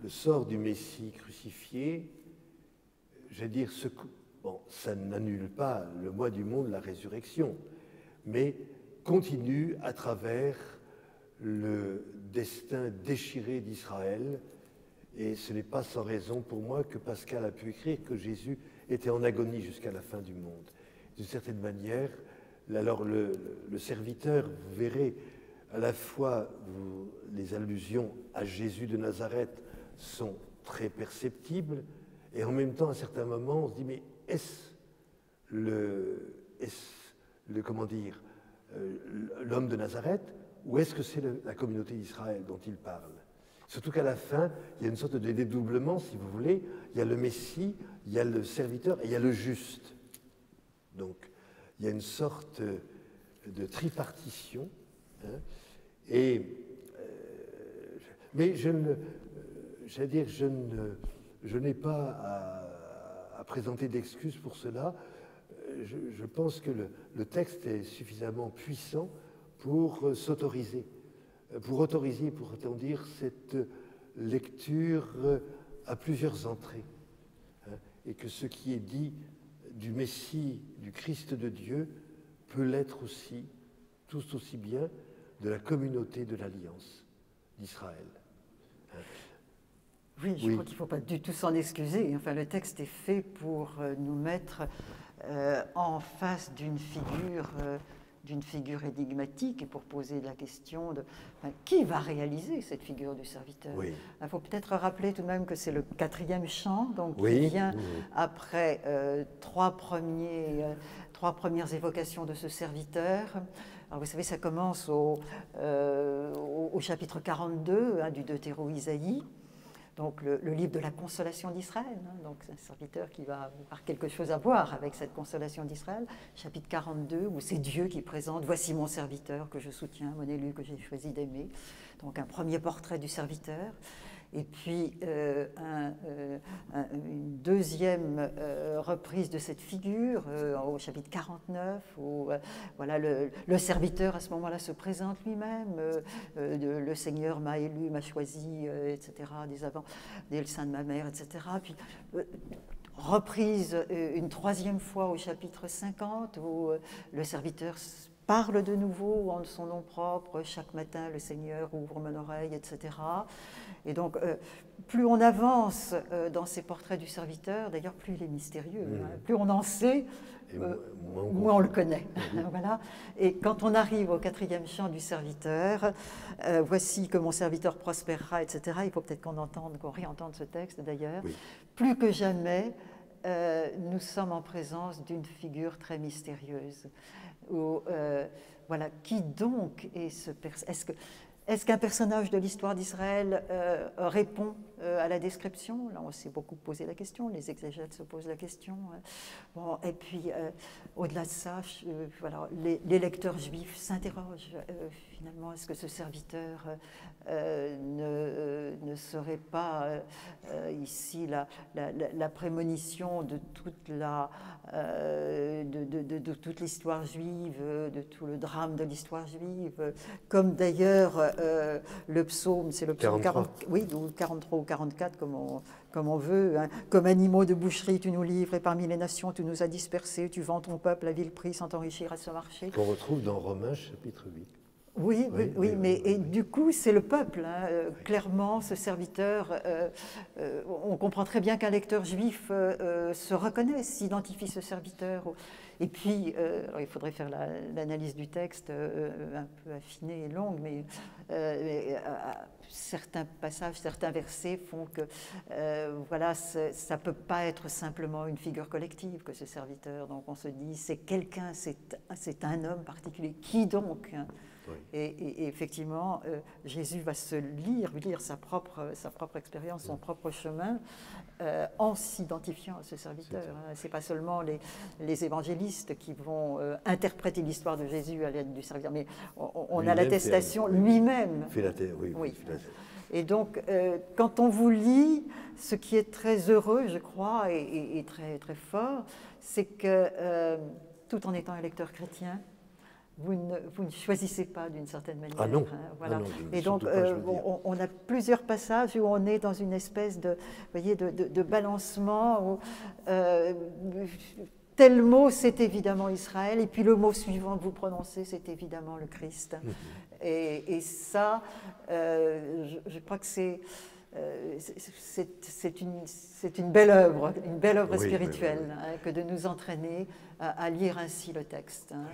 le sort du Messie crucifié, je veux dire, bon, ça n'annule pas le mois du monde, la résurrection, mais continue à travers le destin déchiré d'Israël. Et ce n'est pas sans raison pour moi que Pascal a pu écrire que Jésus était en agonie jusqu'à la fin du monde. D'une certaine manière, alors le serviteur, vous verrez, à la fois les allusions à Jésus de Nazareth sont très perceptibles, et en même temps, à certains moments, on se dit, mais est-ce comment dire, l'homme de Nazareth, ou est-ce que c'est la communauté d'Israël dont il parle? Surtout qu'à la fin, il y a une sorte de dédoublement, si vous voulez. Il y a le Messie, il y a le serviteur et il y a le juste. Donc, il y a une sorte de tripartition. Hein, mais je n'ai pas à présenter d'excuses pour cela. Je pense que le texte est suffisamment puissant pour s'autoriser, pourrait-on dire, cette lecture à plusieurs entrées. Hein, et que ce qui est dit du Messie, du Christ de Dieu, peut l'être aussi, tout aussi bien, de la communauté de l'Alliance d'Israël. Hein. Oui, je crois qu'il ne faut pas du tout s'en excuser. Enfin, le texte est fait pour nous mettre en face d'une figure énigmatique et pour poser la question de qui va réaliser cette figure du serviteur. Oui. Il faut peut-être rappeler tout de même que c'est le 4e chant, donc oui. qui vient après trois premières évocations de ce serviteur. Alors vous savez, ça commence au chapitre 42 du Deutéro-Isaïe. Donc le livre de la consolation d'Israël, hein, donc c'est un serviteur qui va avoir quelque chose à voir avec cette consolation d'Israël, chapitre 42, où c'est Dieu qui présente « Voici mon serviteur que je soutiens, mon élu que j'ai choisi d'aimer ». Donc un premier portrait du serviteur, et puis une deuxième reprise de cette figure au chapitre 49, où voilà, le serviteur à ce moment-là se présente lui-même, le Seigneur m'a élu, m'a choisi, etc., dès le sein de ma mère, etc. Puis reprise une troisième fois au chapitre 50, où le serviteur parle de nouveau en son nom propre, chaque matin le Seigneur ouvre mon oreille, etc. Et donc, plus on avance dans ces portraits du serviteur, d'ailleurs, plus il est mystérieux. Hein, plus on en sait, moins on le connaît. Voilà. Et quand on arrive au 4e chant du serviteur, voici que mon serviteur prospérera, etc. Il faut peut-être qu'on réentende ce texte, d'ailleurs. Oui. Plus que jamais, nous sommes en présence d'une figure très mystérieuse. Où, voilà, qui donc est ce personnage? Est-ce qu'un personnage de l'histoire d'Israël répond à la description? Là, on s'est beaucoup posé la question, les exégètes se posent la question. Bon, et puis, au-delà de ça, voilà, les lecteurs juifs s'interrogent. Finalement, est-ce que ce serviteur ne serait pas ici la prémonition de toute de toute l'histoire juive, de tout le drame de l'histoire juive, comme d'ailleurs le psaume, c'est le psaume 40, oui, ou 43 ou 44, comme on veut. Hein. Comme animaux de boucherie, tu nous livres, et parmi les nations, tu nous as dispersés, tu vends ton peuple à vil prix sans t'enrichir à ce marché. Qu'on retrouve dans Romains chapitre 8. Oui, mais et du coup, c'est le peuple, hein, clairement, ce serviteur. On comprend très bien qu'un lecteur juif se reconnaît, s'identifie ce serviteur. Et puis, alors il faudrait faire l'analyse du texte un peu affinée et longue, mais certains passages, certains versets font que voilà, ça ne peut pas être simplement une figure collective que ce serviteur. Donc on se dit, c'est quelqu'un, c'est un homme particulier. Qui donc, hein? Oui. Et effectivement, Jésus va se lire sa propre expérience, son propre chemin, en s'identifiant à ce serviteur. Ce n'est pas seulement les évangélistes qui vont interpréter l'histoire de Jésus à l'aide du serviteur, mais on a l'attestation lui-même. Oui. Et donc, quand on vous lit, ce qui est très heureux, je crois, et très, très fort, c'est que, tout en étant un lecteur chrétien, vous ne choisissez pas d'une certaine manière. Ah non. Hein, voilà. Ah non, et donc, on a plusieurs passages où on est dans une espèce de balancement où tel mot, c'est évidemment Israël, et puis le mot suivant que vous prononcez, c'est évidemment le Christ. Et ça, je crois que c'est une belle œuvre, spirituelle, oui. Hein, que de nous entraîner à lire ainsi le texte. Hein.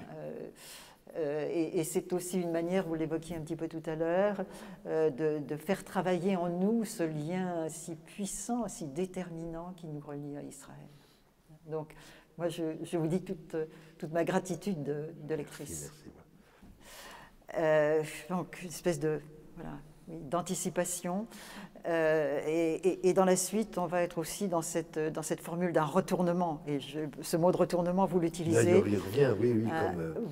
Et c'est aussi une manière, vous l'évoquiez un petit peu tout à l'heure, de faire travailler en nous ce lien si puissant, si déterminant qui nous relie à Israël. Donc, moi, je vous dis toute ma gratitude de lectrice. Donc, une espèce d'anticipation. Et dans la suite, on va être aussi dans cette formule d'un retournement. Et ce mot de retournement, vous l'utilisez. Il revient, oui,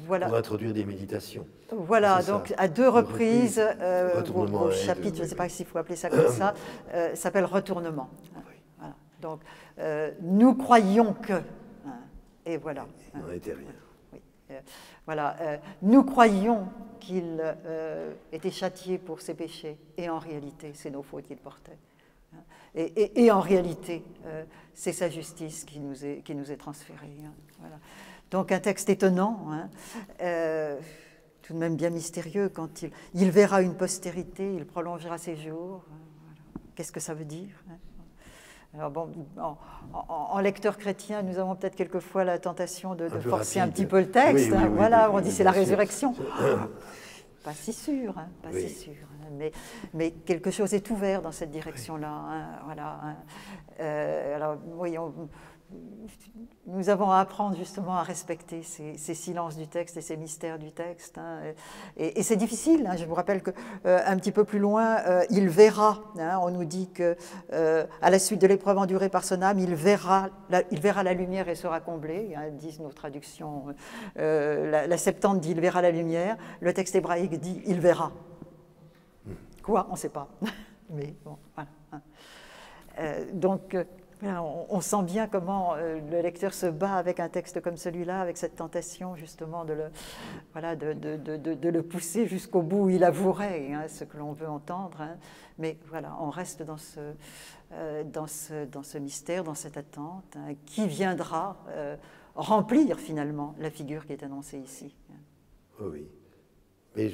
voilà. Pour introduire des méditations. Voilà, donc à deux reprises, au chapitre, je ne sais pas s'il faut appeler ça comme ça, s'appelle retournement. Oui. Voilà. Donc, nous croyons que... Et voilà. Il n'en était rien. Oui. Voilà, nous croyons qu'il était châtié pour ses péchés, et en réalité, c'est nos fautes qu'il portait. Et en réalité, c'est sa justice qui nous est transférée. Hein. Voilà. Donc un texte étonnant, hein, tout de même bien mystérieux, quand il verra une postérité, il prolongera ses jours. Voilà. Qu'est-ce que ça veut dire, hein? Alors bon, en lecteur chrétien, nous avons peut-être quelquefois la tentation de forcer un petit peu le texte. Oui, voilà, on dit c'est la résurrection. Pas si sûr, hein, pas si sûr. Hein, mais quelque chose est ouvert dans cette direction-là. Hein, voilà. Hein. Alors, oui, nous avons à apprendre justement à respecter ces silences du texte et ces mystères du texte. Hein, et c'est difficile. Hein, je vous rappelle qu'un petit peu plus loin, il verra. Hein, on nous dit que à la suite de l'épreuve endurée par son âme, il verra la lumière et sera comblé. Hein, disent nos traductions. La Septante dit il verra la lumière. Le texte hébraïque dit il verra. Quoi? On ne sait pas. Mais bon, voilà. Hein. Donc on sent bien comment le lecteur se bat avec un texte comme celui-là, avec cette tentation justement de le pousser jusqu'au bout où il avouerait hein, ce que l'on veut entendre. Hein. Mais voilà, on reste dans ce mystère, dans cette attente, hein, qui viendra remplir finalement la figure qui est annoncée ici. Oui, mais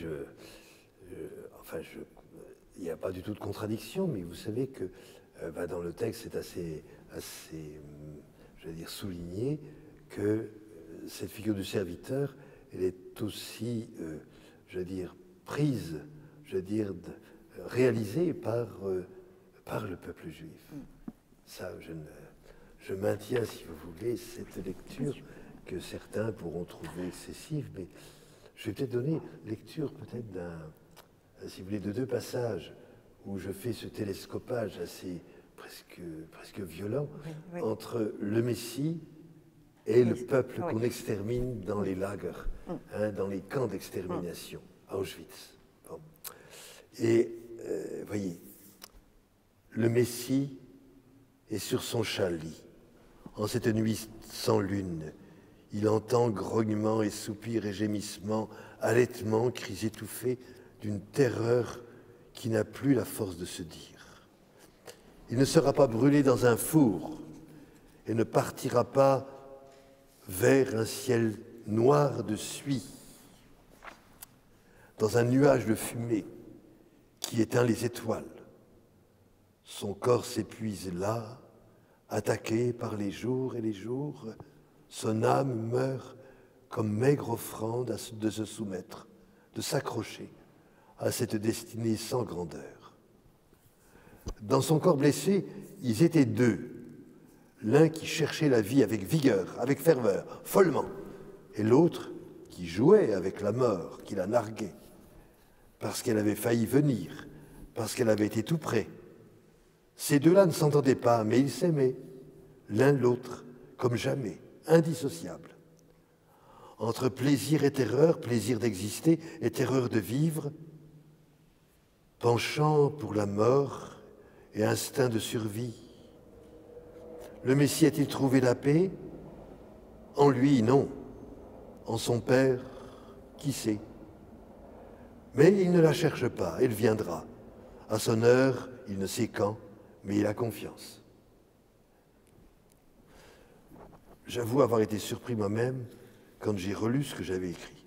il n'y a pas du tout de contradiction, mais vous savez que dans le texte, c'est assez, je veux dire, souligné que cette figure du serviteur, elle est aussi, je veux dire, prise, je veux dire, réalisée par le peuple juif. Ça, je maintiens, si vous voulez, cette lecture que certains pourront trouver excessive, mais je vais peut-être donner lecture peut-être si vous voulez, de deux passages où je fais ce télescopage assez presque violent entre le Messie et le peuple qu'on extermine dans les lagers, dans les camps d'extermination, à Auschwitz. Bon. Et voyez, le Messie est sur son chalit, en cette nuit sans lune. Il entend grognements et soupirs et gémissements, halètements, cris étouffés d'une terreur qui n'a plus la force de se dire. Il ne sera pas brûlé dans un four et ne partira pas vers un ciel noir de suie, dans un nuage de fumée qui éteint les étoiles. Son corps s'épuise là, attaqué par les jours et les jours. Son âme meurt comme maigre offrande de se soumettre, de s'accrocher à cette destinée sans grandeur. Dans son corps blessé, ils étaient deux. L'un qui cherchait la vie avec vigueur, avec ferveur, follement, et l'autre qui jouait avec la mort, qui la narguait, parce qu'elle avait failli venir, parce qu'elle avait été tout près. Ces deux-là ne s'entendaient pas, mais ils s'aimaient, l'un l'autre, comme jamais, indissociables. Entre plaisir et terreur, plaisir d'exister et terreur de vivre, penchant pour la mort et instinct de survie. Le Messie a-t-il trouvé la paix? En lui, non. En son Père, qui sait? Mais il ne la cherche pas, elle viendra. À son heure, il ne sait quand, mais il a confiance. J'avoue avoir été surpris moi-même quand j'ai relu ce que j'avais écrit.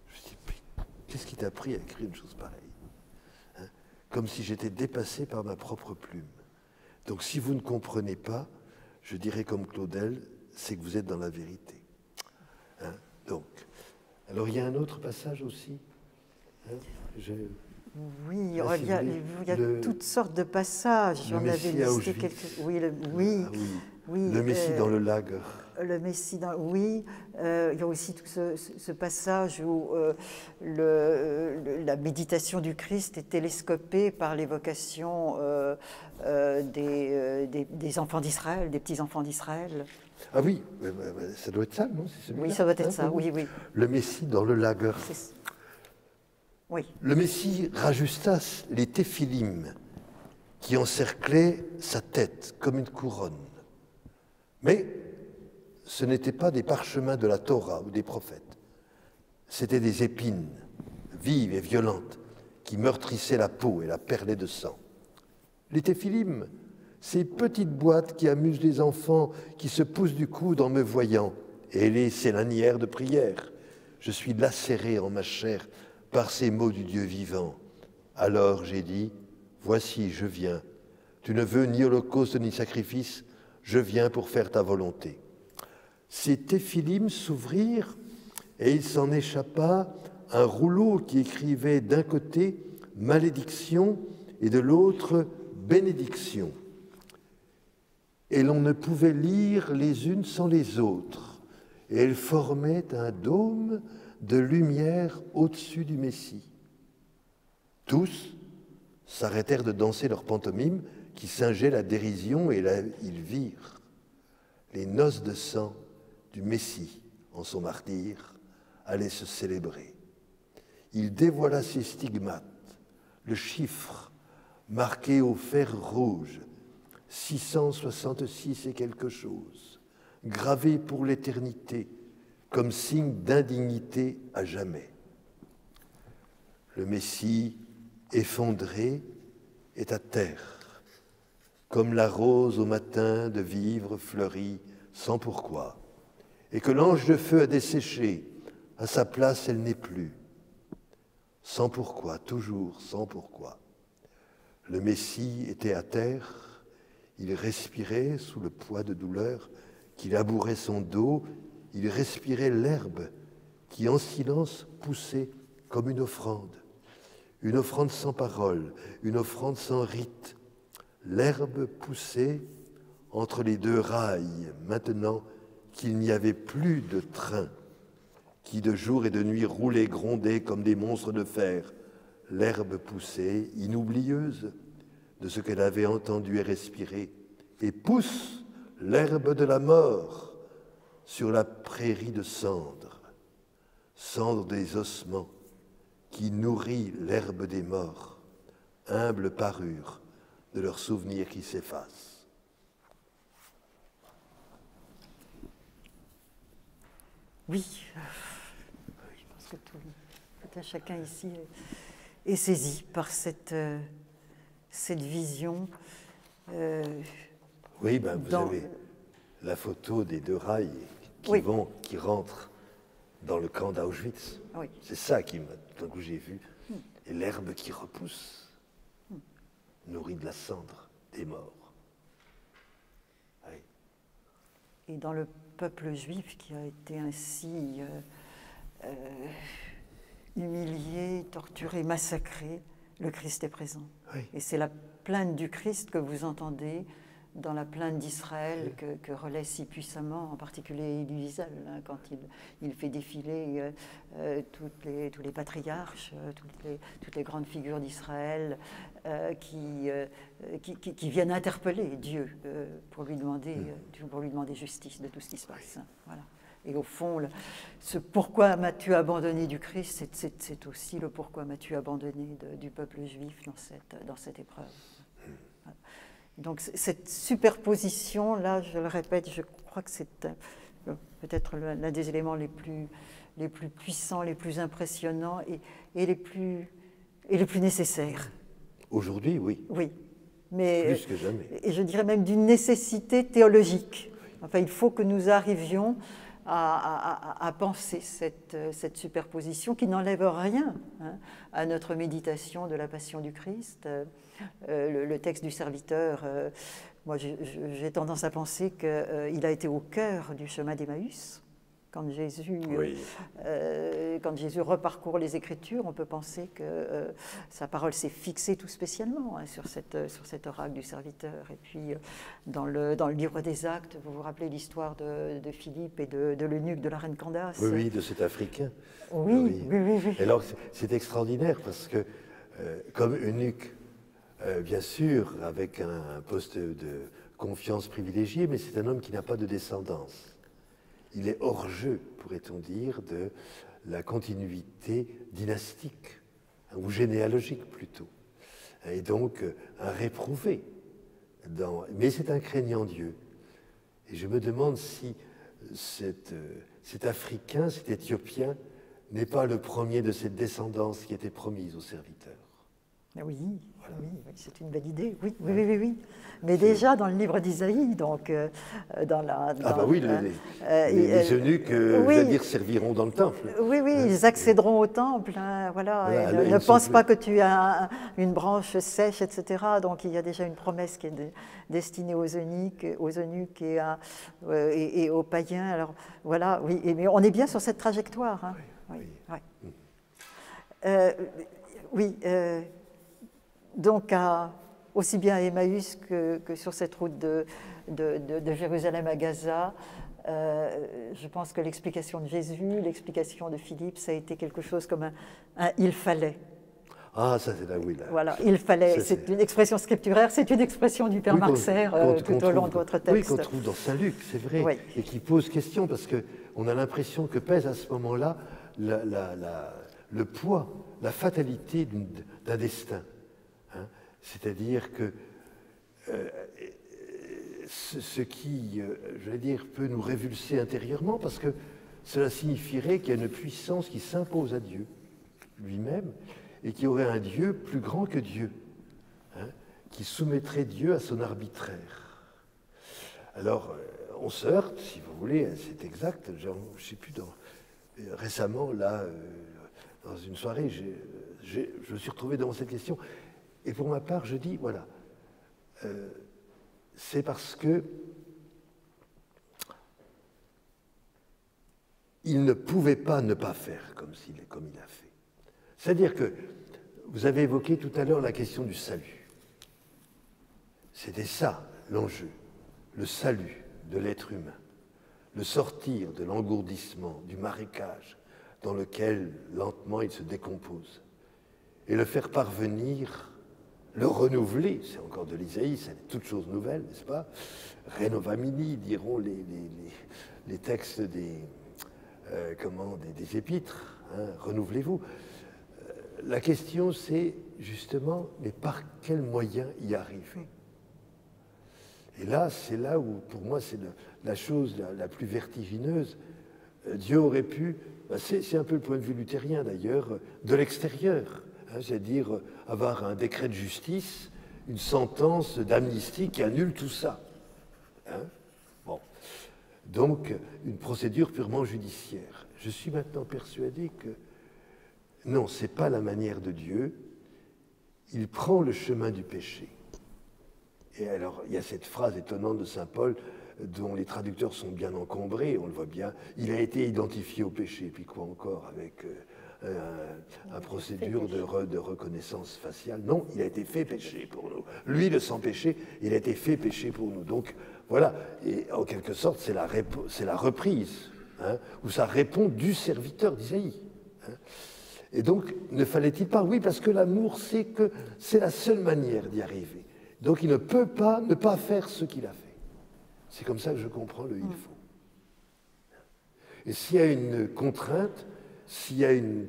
Je me suis dit, qu'est-ce qui t'a pris à écrire une chose pareille, hein? Comme si j'étais dépassé par ma propre plume. Donc si vous ne comprenez pas, je dirais comme Claudel, c'est que vous êtes dans la vérité. Hein? Donc, alors il y a un autre passage aussi. Hein? Oui, il y a toutes sortes de passages. J'en avais listé quelques. Oui, le Messie dans le lager. Le Messie dans. Oui, il y a aussi tout ce passage où la méditation du Christ est télescopée par l'évocation des enfants d'Israël, des petits enfants d'Israël. Ah oui, ça doit être ça, non? Oui, ça doit être ça, oui. Le Messie dans le lager. Oui. Le Messie rajusta les téphilim qui encerclaient sa tête comme une couronne. Mais ce n'étaient pas des parchemins de la Torah ou des prophètes. C'étaient des épines vives et violentes qui meurtrissaient la peau et la perlaient de sang. Les téphilim, ces petites boîtes qui amusent les enfants qui se poussent du coude en me voyant, et les lanières de prière. Je suis lacéré en ma chair par ces mots du Dieu vivant. Alors j'ai dit, voici, je viens. Tu ne veux ni holocauste ni sacrifice, je viens pour faire ta volonté. Ces téphilim s'ouvrirent et il s'en échappa un rouleau qui écrivait d'un côté malédiction et de l'autre bénédiction. Et l'on ne pouvait lire les unes sans les autres. Et elles formaient un dôme de lumière au-dessus du Messie. Tous s'arrêtèrent de danser leur pantomime qui singeait la dérision et ils virent les noces de sang du Messie en son martyre allaient se célébrer. Il dévoila ses stigmates, le chiffre marqué au fer rouge, 666 et quelque chose, gravé pour l'éternité, comme signe d'indignité à jamais. Le Messie, effondré, est à terre, comme la rose au matin de vivre fleurie sans pourquoi, et que l'ange de feu a desséché, à sa place elle n'est plus. Sans pourquoi, toujours sans pourquoi. Le Messie était à terre, il respirait sous le poids de douleur qui labourait son dos, il respirait l'herbe qui en silence poussait comme une offrande sans parole, une offrande sans rite. L'herbe poussait entre les deux rails, maintenant qu'il n'y avait plus de train, qui de jour et de nuit roulaient, grondaient comme des monstres de fer l'herbe poussait, inoublieuse de ce qu'elle avait entendu et respiré, et pousse l'herbe de la mort sur la prairie de cendres, cendres des ossements, qui nourrit l'herbe des morts, humble parure de leurs souvenirs qui s'effacent. Oui, je pense que tout un chacun ici est saisi par cette vision. Oui, ben vous avez la photo des deux rails qui rentrent dans le camp d'Auschwitz. Oui. C'est ça qui m'a, d'un coup j'ai vu. Et l'herbe qui repousse, nourrie de la cendre des morts. Oui. Et dans le peuple juif qui a été ainsi humilié, torturé, massacré, le Christ est présent. Oui. Et c'est la plainte du Christ que vous entendez dans la plainte d'Israël que relaie si puissamment, en particulier Elie Wiesel, hein, quand il fait défiler tous les patriarches, toutes les grandes figures d'Israël qui viennent interpeller Dieu pour lui demander justice de tout ce qui se passe. Hein, voilà. Et au fond, ce pourquoi m'as-tu abandonné du Christ, c'est aussi le pourquoi m'as-tu abandonné du peuple juif dans cette épreuve. Voilà. Donc cette superposition, là, je le répète, je crois que c'est peut-être l'un des éléments les plus puissants, les plus impressionnants et les plus nécessaires. Aujourd'hui, oui. Oui. Mais, plus que jamais. Et je dirais même d'une nécessité théologique. Enfin, il faut que nous arrivions à penser cette superposition qui n'enlève rien hein, à notre méditation de la Passion du Christ. Le texte du serviteur, moi j'ai tendance à penser qu'il a été au cœur du chemin d'Emmaüs. Quand Jésus reparcourt les Écritures, on peut penser que sa parole s'est fixée tout spécialement hein, sur cet oracle du serviteur. Et puis, dans le livre des Actes, vous vous rappelez l'histoire de Philippe et de l'eunuque de la reine Candace. Oui, de cet Africain. Oui. Et alors, c'est extraordinaire parce que, comme eunuque, bien sûr, avec un poste de confiance privilégié, mais c'est un homme qui n'a pas de descendance. Il est hors jeu, pourrait-on dire, de la continuité dynastique, ou généalogique plutôt. Et donc, un réprouvé. Mais c'est un craignant Dieu. Et je me demande si cet Africain, cet Éthiopien, n'est pas le premier de cette descendance qui était promise aux serviteurs. Oui, voilà. Oui, c'est une belle idée, oui. Mais déjà dans le livre d'Isaïe, donc dans la... les eunuques, je veux dire, serviront dans le temple. Oui, ils accéderont au temple, hein, voilà. Ne pense pas que tu as une branche sèche, etc. Donc il y a déjà une promesse qui est destinée aux eunuques et aux païens. Alors voilà, oui, mais on est bien sur cette trajectoire. Hein. Oui. Donc, aussi bien à Emmaüs que sur cette route de Jérusalem à Gaza, je pense que l'explication de Jésus, l'explication de Philippe, ça a été quelque chose comme un « il fallait ». Ah, ça c'est là, oui. Là. Voilà, il fallait, c'est une expression scripturaire, c'est une expression du Père Marcer tout au long de votre texte. Oui, qu'on trouve dans Saint-Luc, c'est vrai, et qui pose question, parce qu'on a l'impression que pèse à ce moment-là le poids, la fatalité d'un destin. Hein, c'est-à-dire que ce qui, je vais dire, peut nous révulser intérieurement, parce que cela signifierait qu'il y a une puissance qui s'impose à Dieu lui-même, et qui aurait un Dieu plus grand que Dieu, hein, qui soumettrait Dieu à son arbitraire. Alors, on se heurte, si vous voulez, c'est exact, je ne sais plus, récemment, là, dans une soirée, je me suis retrouvé devant cette question. Et pour ma part, je dis, voilà, c'est parce que il ne pouvait pas ne pas faire comme il a fait. C'est-à-dire que vous avez évoqué tout à l'heure la question du salut. C'était ça l'enjeu, le salut de l'être humain, le sortir de l'engourdissement, du marécage dans lequel lentement il se décompose. et le faire parvenir, le renouveler, c'est encore de l'Isaïe, c'est toute chose nouvelle, n'est-ce pas? Renovamini, diront les textes des épîtres, hein, renouvelez-vous. La question, c'est justement, mais par quels moyens y arriver? Et là, c'est là où, pour moi, c'est la chose la plus vertigineuse. Dieu aurait pu, c'est un peu le point de vue luthérien d'ailleurs, de l'extérieur, hein, c'est-à-dire avoir un décret de justice, une sentence d'amnistie qui annule tout ça. Hein? Bon. Donc, une procédure purement judiciaire. Je suis maintenant persuadé que non, ce n'est pas la manière de Dieu. Il prend le chemin du péché. Et alors, il y a cette phrase étonnante de saint Paul, dont les traducteurs sont bien encombrés, on le voit bien. Il a été identifié au péché, puis quoi encore, avec une procédure de reconnaissance faciale. Non, il a été fait péché pour nous. Lui, le sans péché, il a été fait péché pour nous. Donc, voilà. Et en quelque sorte, c'est la reprise, hein, où ça répond du serviteur d'Isaïe. Hein. Et donc, ne fallait-il pas? Oui, parce que l'amour, c'est la seule manière d'y arriver. Donc, il ne peut pas ne pas faire ce qu'il a fait. C'est comme ça que je comprends le « il faut ». Et s'il y a une contrainte, s'il y a une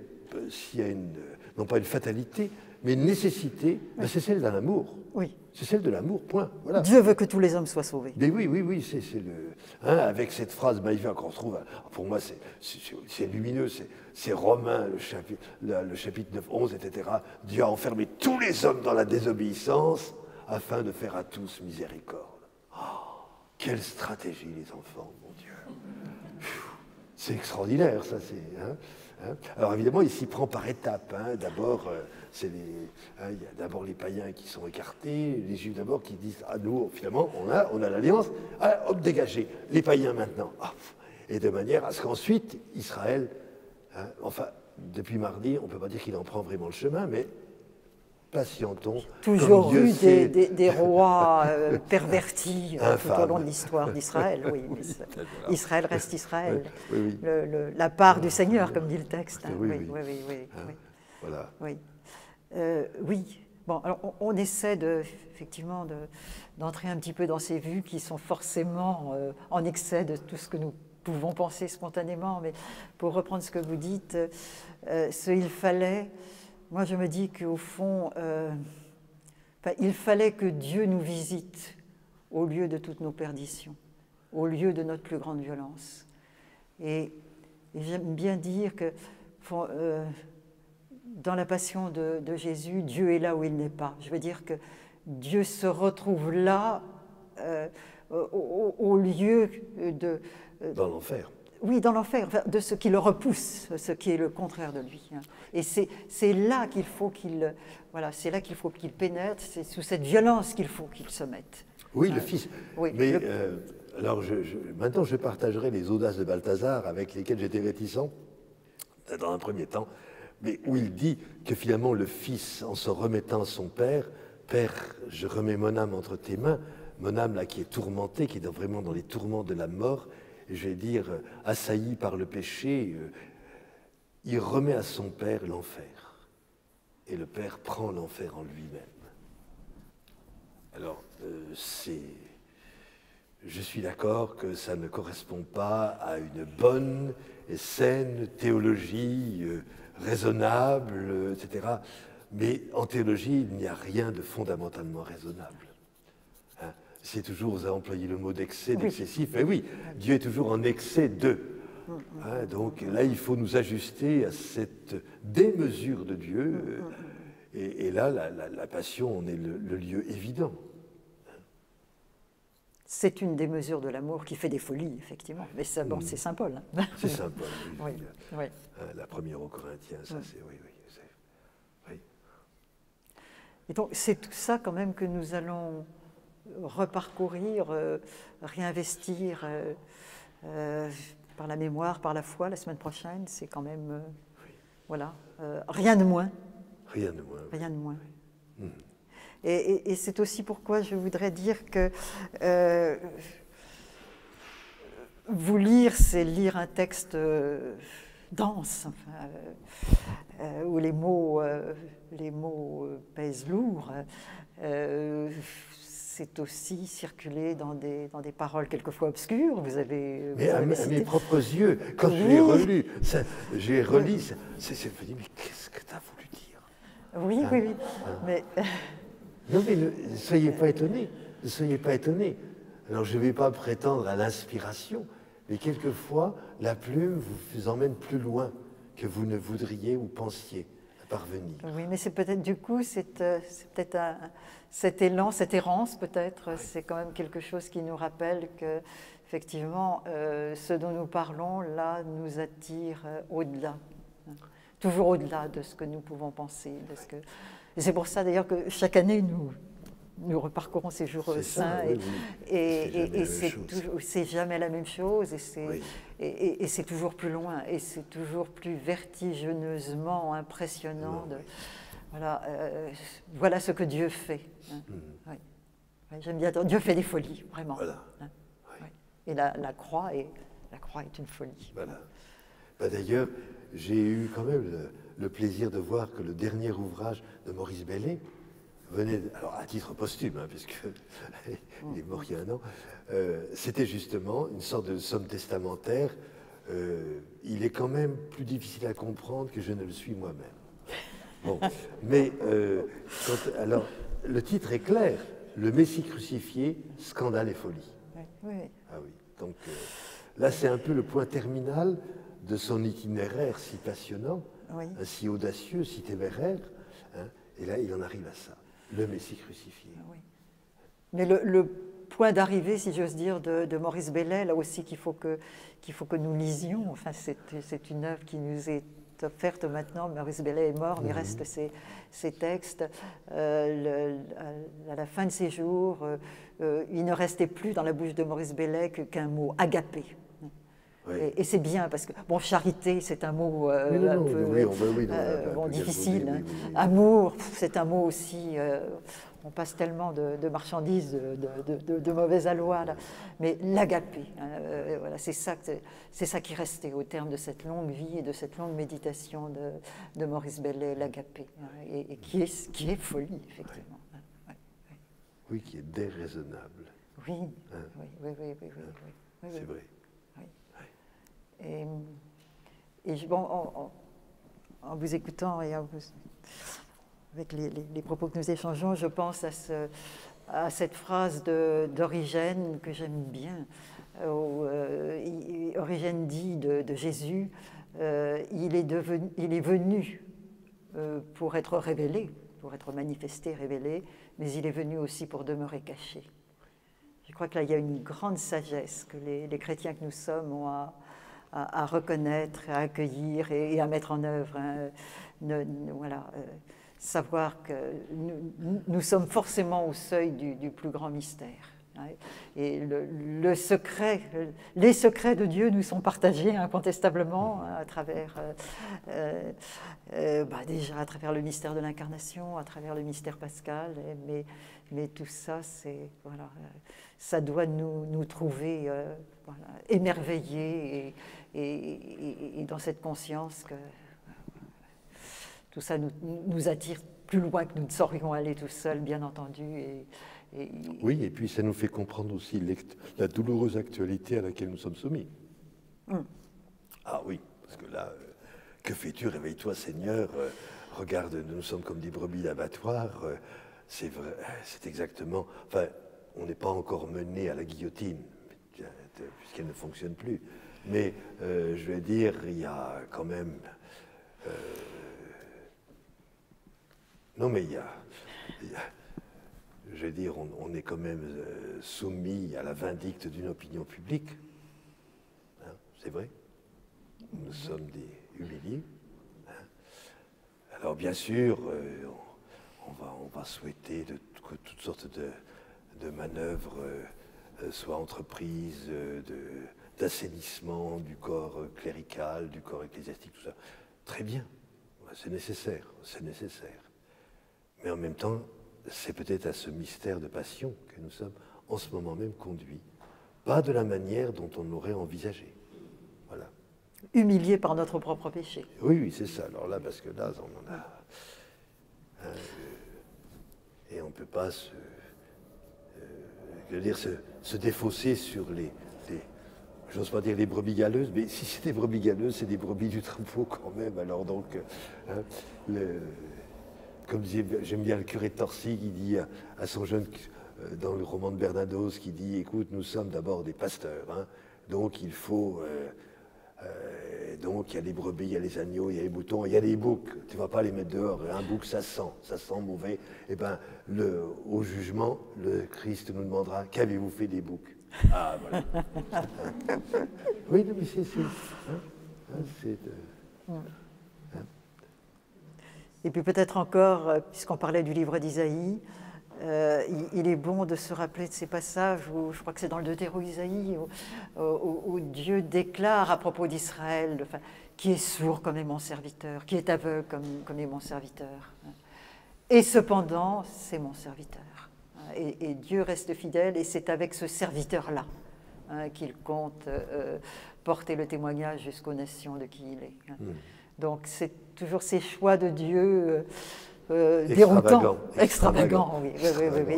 non pas une fatalité, mais une nécessité, ben c'est celle d'un amour. Oui. C'est celle de l'amour, point. Voilà. Dieu veut que tous les hommes soient sauvés. Mais oui, c'est le... Hein, avec cette phrase magnifique qu'on retrouve, pour moi c'est lumineux, c'est Romains, le chapitre 9, 11, etc. Dieu a enfermé tous les hommes dans la désobéissance afin de faire à tous miséricorde. Oh, quelle stratégie, les enfants, mon Dieu. C'est extraordinaire, ça, c'est... Hein. Alors évidemment, il s'y prend par étapes. Hein. D'abord, il y a d'abord les païens qui sont écartés, les juifs d'abord qui disent « Ah, nous, finalement, on a l'alliance, ah, hop, dégagez, les païens maintenant. Ah, » et de manière à ce qu'ensuite, Israël, hein, enfin, depuis mardi, on ne peut pas dire qu'il en prend vraiment le chemin, mais patientons. Toujours eu des rois pervertis tout au long de l'histoire d'Israël. Oui, mais Israël reste Israël. Oui. La part du Seigneur, comme dit le texte. Hein. Oui. Voilà. Oui. Oui. Bon, alors on essaie effectivement d'entrer un petit peu dans ces vues qui sont forcément en excès de tout ce que nous pouvons penser spontanément. Mais pour reprendre ce que vous dites, il fallait... Moi, je me dis qu'au fond, il fallait que Dieu nous visite au lieu de toutes nos perditions, au lieu de notre plus grande violence. Et j'aime bien dire que dans la passion de Jésus, Dieu est là où il n'est pas. Je veux dire que Dieu se retrouve là, au lieu de... dans l'enfer. Oui, dans l'enfer, de ce qui le repousse, ce qui est le contraire de lui. Et c'est là qu'il faut qu'il pénètre, c'est sous cette violence qu'il faut qu'il se mette. Oui, le Fils. Oui, mais alors, maintenant, je partagerai les audaces de Balthazar avec lesquelles j'étais réticent dans un premier temps, mais où il dit que finalement le Fils, en se remettant à son Père, « Père, je remets mon âme entre tes mains », mon âme là qui est tourmentée, qui est vraiment dans les tourments de la mort, je vais dire, assailli par le péché, il remet à son Père l'enfer. Et le Père prend l'enfer en lui-même. Alors, je suis d'accord que ça ne correspond pas à une bonne et saine théologie raisonnable, etc. Mais en théologie, il n'y a rien de fondamentalement raisonnable. C'est toujours, vous avez employé le mot d'excès, d'excessif. Et oui, Dieu est toujours en excès de. Hein, donc là, il faut nous ajuster à cette démesure de Dieu. Et là, la passion en est le lieu évident. C'est une des mesures de l'amour qui fait des folies, effectivement. Mais ça, bon, c'est saint Paul. Hein. C'est saint Paul, oui. Oui. La première aux Corinthiens, ça c'est... Oui. Et donc, c'est tout ça quand même que nous allons reparcourir, réinvestir par la mémoire, par la foi la semaine prochaine. C'est quand même... voilà. Rien de moins. Rien de moins. Rien de moins. Oui. Et c'est aussi pourquoi je voudrais dire que vous lire, c'est lire un texte dense, enfin, où les mots pèsent lourd. C'est aussi circulé dans des paroles quelquefois obscures. Vous avez à mes propres yeux, quand je l'ai relu, j'ai relu, c'est me dit, mais qu'est-ce que tu as voulu dire? Oui, hein, oui. Mais... Non, mais ne soyez pas étonnés. Ne soyez pas étonnés. Alors, je ne vais pas prétendre à l'inspiration, mais quelquefois, la plume vous emmène plus loin que vous ne voudriez ou pensiez parvenir. Oui, mais c'est peut-être, du coup, c'est peut-être cet élan, cette errance, peut-être, oui. C'est quand même quelque chose qui nous rappelle que, effectivement, ce dont nous parlons, là, nous attire au-delà, hein, toujours au-delà de ce que nous pouvons penser. Et c'est pour ça, d'ailleurs, que chaque année, nous reparcourons ces jours saints, et c'est jamais la même chose, et c'est toujours plus loin, et c'est toujours plus vertigineusement impressionnant. Voilà ce que Dieu fait. Hein. Oui. J'aime bien dire, Dieu fait des folies, vraiment. Voilà. Hein. Oui. Et la croix est une folie. Voilà. Bah, d'ailleurs, j'ai eu quand même le plaisir de voir que le dernier ouvrage de Maurice Bellet venait, alors à titre posthume, hein, puisqu'il est mort il y a un an, c'était justement une sorte de somme testamentaire. Il est quand même plus difficile à comprendre que je ne le suis moi-même. Bon, mais alors, le titre est clair, Le Messie crucifié, scandale et folie. Oui. Ah oui, donc là c'est un peu le point terminal de son itinéraire si passionnant, oui. Si audacieux, si téméraire, hein, et là il en arrive à ça. Le Messie crucifié. Oui. Mais le point d'arrivée, si j'ose dire, de Maurice Bellet, là aussi qu'il faut que nous lisions. Enfin, c'est une œuvre qui nous est offerte maintenant. Maurice Bellet est mort, mais il reste ses textes. À la fin de ses jours, il ne restait plus dans la bouche de Maurice Bellet qu'un mot, agapé. Oui. Et c'est bien, parce que, bon, charité, c'est un mot un peu difficile. Hein. Oui. Amour, c'est un mot aussi, on passe tellement de marchandises de mauvais aloi, là. Mais l'agapé, voilà, c'est ça qui restait au terme de cette longue vie et de cette longue méditation de Maurice Bellet, l'agapé, hein, et qui est folie, effectivement. Oui, hein. Oui, qui est déraisonnable. Oui, hein. oui. C'est vrai. Et bon, en vous écoutant et avec les propos que nous échangeons, je pense à cette phrase d'Origène que j'aime bien. Origène dit de Jésus, il est venu pour être révélé, pour être manifesté, révélé, mais il est venu aussi pour demeurer caché. Je crois que là, il y a une grande sagesse que les chrétiens que nous sommes ont à reconnaître, à accueillir et à mettre en œuvre. Hein. Savoir que nous sommes forcément au seuil du plus grand mystère. Hein. Et les secrets de Dieu nous sont partagés incontestablement à travers, déjà à travers le mystère de l'incarnation, à travers le mystère pascal, mais tout ça, ça doit nous trouver émerveillés et dans cette conscience que tout ça nous attire plus loin que nous ne saurions aller tout seuls, bien entendu. Oui, et puis ça nous fait comprendre aussi la douloureuse actualité à laquelle nous sommes soumis. Ah oui, parce que là, que fais-tu? Réveille-toi, Seigneur. Regarde, nous sommes comme des brebis d'abattoir. C'est vrai, c'est exactement... Enfin, on n'est pas encore mené à la guillotine, puisqu'elle ne fonctionne plus. Mais, je vais dire, il y a quand même... non, mais il y a je vais dire, on est quand même soumis à la vindicte d'une opinion publique. Hein, c'est vrai. Nous sommes des humiliés. Hein. Alors, bien sûr, on va souhaiter que toutes sortes de manœuvres soient entreprises, d'assainissement du corps clérical, du corps ecclésiastique, tout ça. Très bien, c'est nécessaire, c'est nécessaire. Mais en même temps, c'est peut-être à ce mystère de passion que nous sommes en ce moment même conduits, pas de la manière dont on l'aurait envisagé. Voilà. humiliés par notre propre péché. Oui, oui, c'est ça. Alors là, parce que là, on en a... et on ne peut pas se défausser sur j'ose pas dire les brebis galeuses, mais si c'est des brebis galeuses, c'est des brebis du troupeau quand même. Alors donc, comme disait, j'aime bien le curé de Torcy qui dit à son jeune, dans le roman de Bernados, qui dit, écoute, nous sommes d'abord des pasteurs, hein, donc il faut... donc il y a les brebis, il y a les agneaux, il y a les moutons, il y a les boucs. Tu ne vas pas les mettre dehors. Un bouc, ça sent mauvais. Eh bien, au jugement, le Christ nous demandera, qu'avez-vous fait des boucs? Ah, voilà. Oui, non, mais Et puis peut-être encore, puisqu'on parlait du livre d'Isaïe, il est bon de se rappeler de ces passages où, je crois que c'est dans le Deutéro-Isaïe, où Dieu déclare à propos d'Israël, enfin, qui est sourd comme est mon serviteur, qui est aveugle comme est mon serviteur. Et cependant, c'est mon serviteur. Et Dieu reste fidèle, et c'est avec ce serviteur-là qu'il compte porter le témoignage jusqu'aux nations de qui il est. Donc c'est toujours ces choix de Dieu déroutants, extravagants, oui.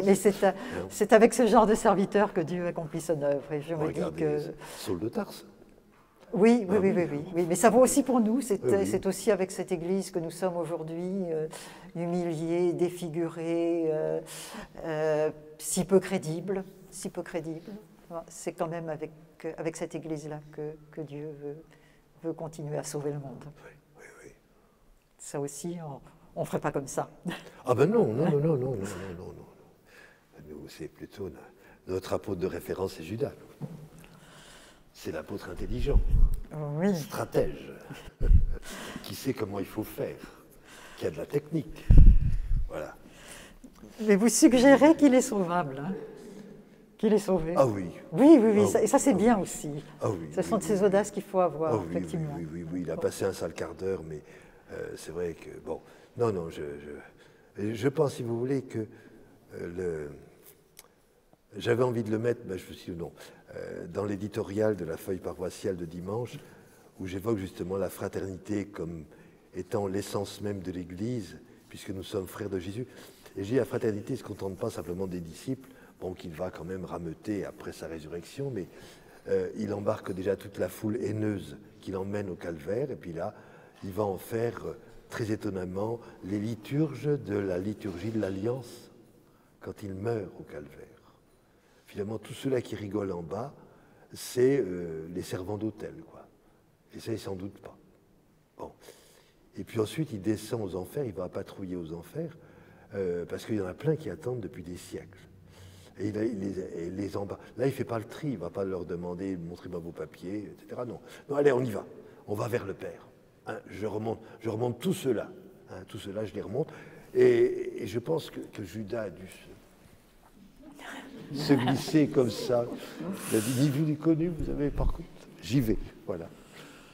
Mais c'est avec ce genre de serviteur que Dieu accomplit son œuvre. Et je me dis que... Saul de Tarse. Oui, mais ça vaut aussi pour nous. C'est aussi avec cette Église que nous sommes aujourd'hui, humiliés, défigurés, si peu crédibles. C'est quand même avec cette Église-là que Dieu veut continuer à sauver le monde. Oui. Ça aussi, on ne ferait pas comme ça. Ah ben non. Nous, c'est plutôt notre apôtre de référence, c'est Judas. C'est l'apôtre intelligent, stratège, qui sait comment il faut faire, qui a de la technique. Voilà. Mais vous suggérez qu'il est sauvable, hein, qu'il est sauvé. Ah oui. Oui, Ah, et ça c'est bien aussi. Ah oui. Ce sont de ces audaces qu'il faut avoir, effectivement. Oui, il a passé un sale quart d'heure, mais c'est vrai que, bon, non, je pense, si vous voulez, que j'avais envie de le mettre, je me suis dit non, dans l'éditorial de la feuille paroissiale de dimanche, où j'évoque justement la fraternité comme étant l'essence même de l'Église, puisque nous sommes frères de Jésus. Et j'ai dit, la fraternité ne se contente pas simplement des disciples, bon, qu'il va quand même rameuter après sa résurrection, mais il embarque déjà toute la foule haineuse qu'il emmène au calvaire, et puis là, il va en faire, très étonnamment, les liturges de la liturgie de l'Alliance, quand il meurt au calvaire. Finalement, tout ceux-là qui rigolent en bas, c'est les servants d'autel, quoi. Et ça, ils s'en doutent pas. Bon. Et puis ensuite, il descend aux enfers, il va patrouiller aux enfers, parce qu'il y en a plein qui attendent depuis des siècles. Et il les embarque. Là, il ne fait pas le tri, il ne va pas leur demander « montrez-moi vos papiers », etc. Non, allez, on y va. On va vers le Père. Hein, je remonte tout cela. Hein, tout cela, je les remonte. Et je pense que Judas a dû se glisser comme ça. Il a dit, ni vu ni connu, vous avez par contre, j'y vais. Voilà.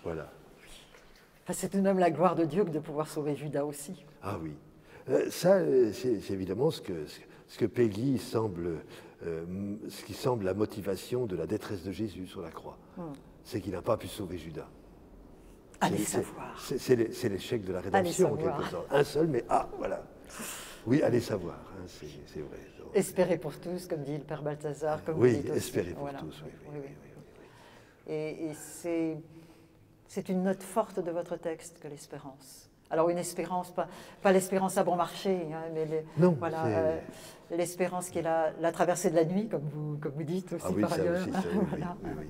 Enfin, c'est tout de même la gloire de Dieu que de pouvoir sauver Judas aussi. Ah oui. Ça, c'est évidemment ce que Peggy semble, ce qui semble la motivation de la détresse de Jésus sur la croix. C'est qu'il n'a pas pu sauver Judas. Allez savoir. C'est l'échec de la rédemption, en quelque sorte. Un seul, mais voilà. Oui, allez savoir, hein, c'est vrai. Donc, espérer pour tous, comme dit le Père Balthazar. Comme oui, vous dites espérer aussi. pour Voilà. tous, oui. Et c'est une note forte de votre texte que l'espérance. Alors une espérance, pas l'espérance à bon marché, hein, mais l'espérance qui est la traversée de la nuit, comme vous dites aussi par ailleurs. Aussi, oui.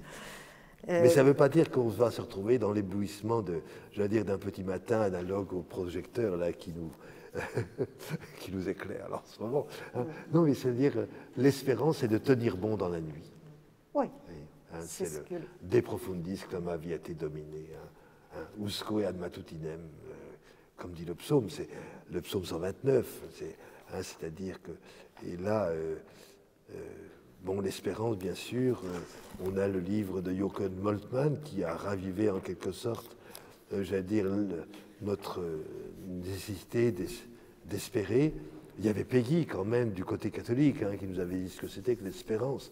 Mais ça ne veut pas dire qu'on va se retrouver dans l'éblouissement d'un petit matin analogue au projecteur là, qui nous éclaire alors, en ce moment. Hein. Non, mais c'est-à-dire l'espérance, c'est de tenir bon dans la nuit. Oui. Hein, c'est le de profundis clamaviate domine, usque ad matutinem, comme dit le psaume, c'est le psaume 129. C'est-à-dire que, et là, l'espérance, bien sûr, on a le livre de Jochen Moltmann qui a ravivé en quelque sorte, notre nécessité d'espérer. Il y avait Peggy quand même du côté catholique qui nous avait dit ce que c'était que l'espérance.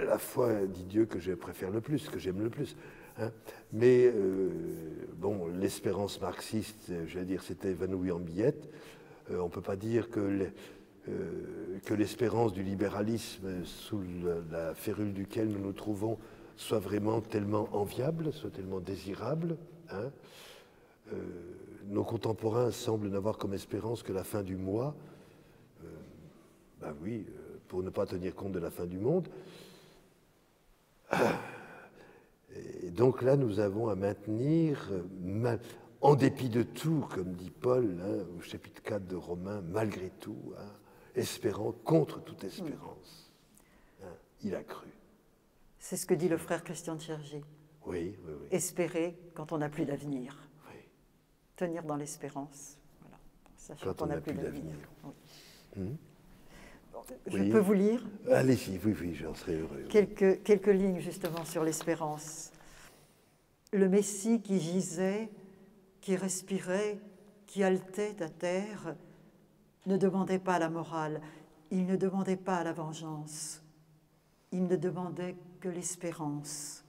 La foi, dit Dieu, que je préfère le plus, que j'aime le plus. hein. Mais bon, l'espérance marxiste, je vais dire, s'était évanouie en billettes. On ne peut pas dire que l'espérance du libéralisme sous la férule duquel nous nous trouvons soit vraiment tellement enviable, soit tellement désirable, hein. Nos contemporains semblent n'avoir comme espérance que la fin du mois, ben oui, pour ne pas tenir compte de la fin du monde. Et donc là, nous avons à maintenir, en dépit de tout, comme dit Paul, hein, au chapitre 4 de Romains, malgré tout, hein, espérant contre toute espérance. Hein, il a cru. C'est ce que dit le frère Christian de Chergé. Oui, oui, oui. Espérer quand on n'a plus d'avenir. Oui. Tenir dans l'espérance. Voilà. Sachant Quand on n'a plus d'avenir. Oui. Je Oui. peux vous lire? Allez-y, oui, oui, j'en serais heureux. Quelques lignes justement sur l'espérance. Le Messie qui gisait, qui respirait, qui haletait à terre, ne demandait pas la morale, il ne demandait pas la vengeance, il ne demandait que l'espérance.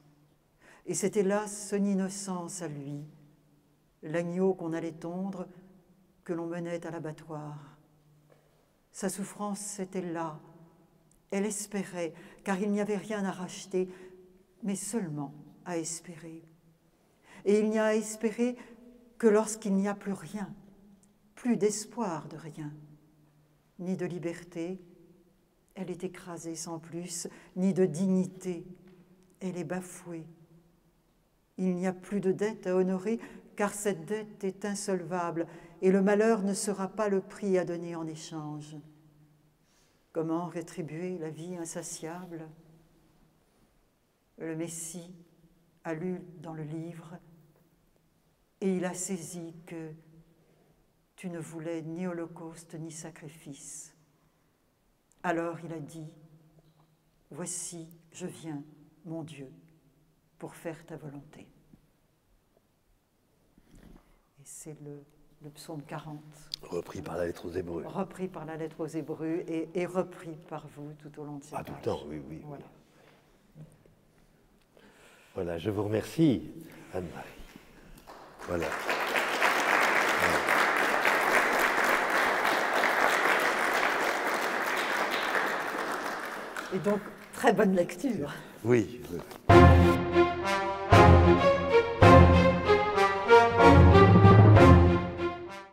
Et c'était là son innocence à lui, l'agneau qu'on allait tondre, que l'on menait à l'abattoir. Sa souffrance, c'était là. Elle espérait, car il n'y avait rien à racheter, mais seulement à espérer. Et il n'y a à espérer que lorsqu'il n'y a plus rien, plus d'espoir de rien, ni de liberté, elle est écrasée sans plus, ni de dignité, elle est bafouée. Il n'y a plus de dette à honorer, car cette dette est insolvable, et le malheur ne sera pas le prix à donner en échange. Comment rétribuer la vie insatiable? Le Messie a lu dans le livre et il a saisi que tu ne voulais ni holocauste ni sacrifice. Alors il a dit, « Voici, je viens, mon Dieu, pour faire ta volonté. » Et c'est le psaume 40. Repris par la lettre aux Hébreux. Repris par la lettre aux Hébreux et repris par vous tout au long de cette page. Tout le temps, oui, oui. Voilà. Voilà, je vous remercie, Anne-Marie. Voilà. Et donc, très bonne lecture. Oui. Oui.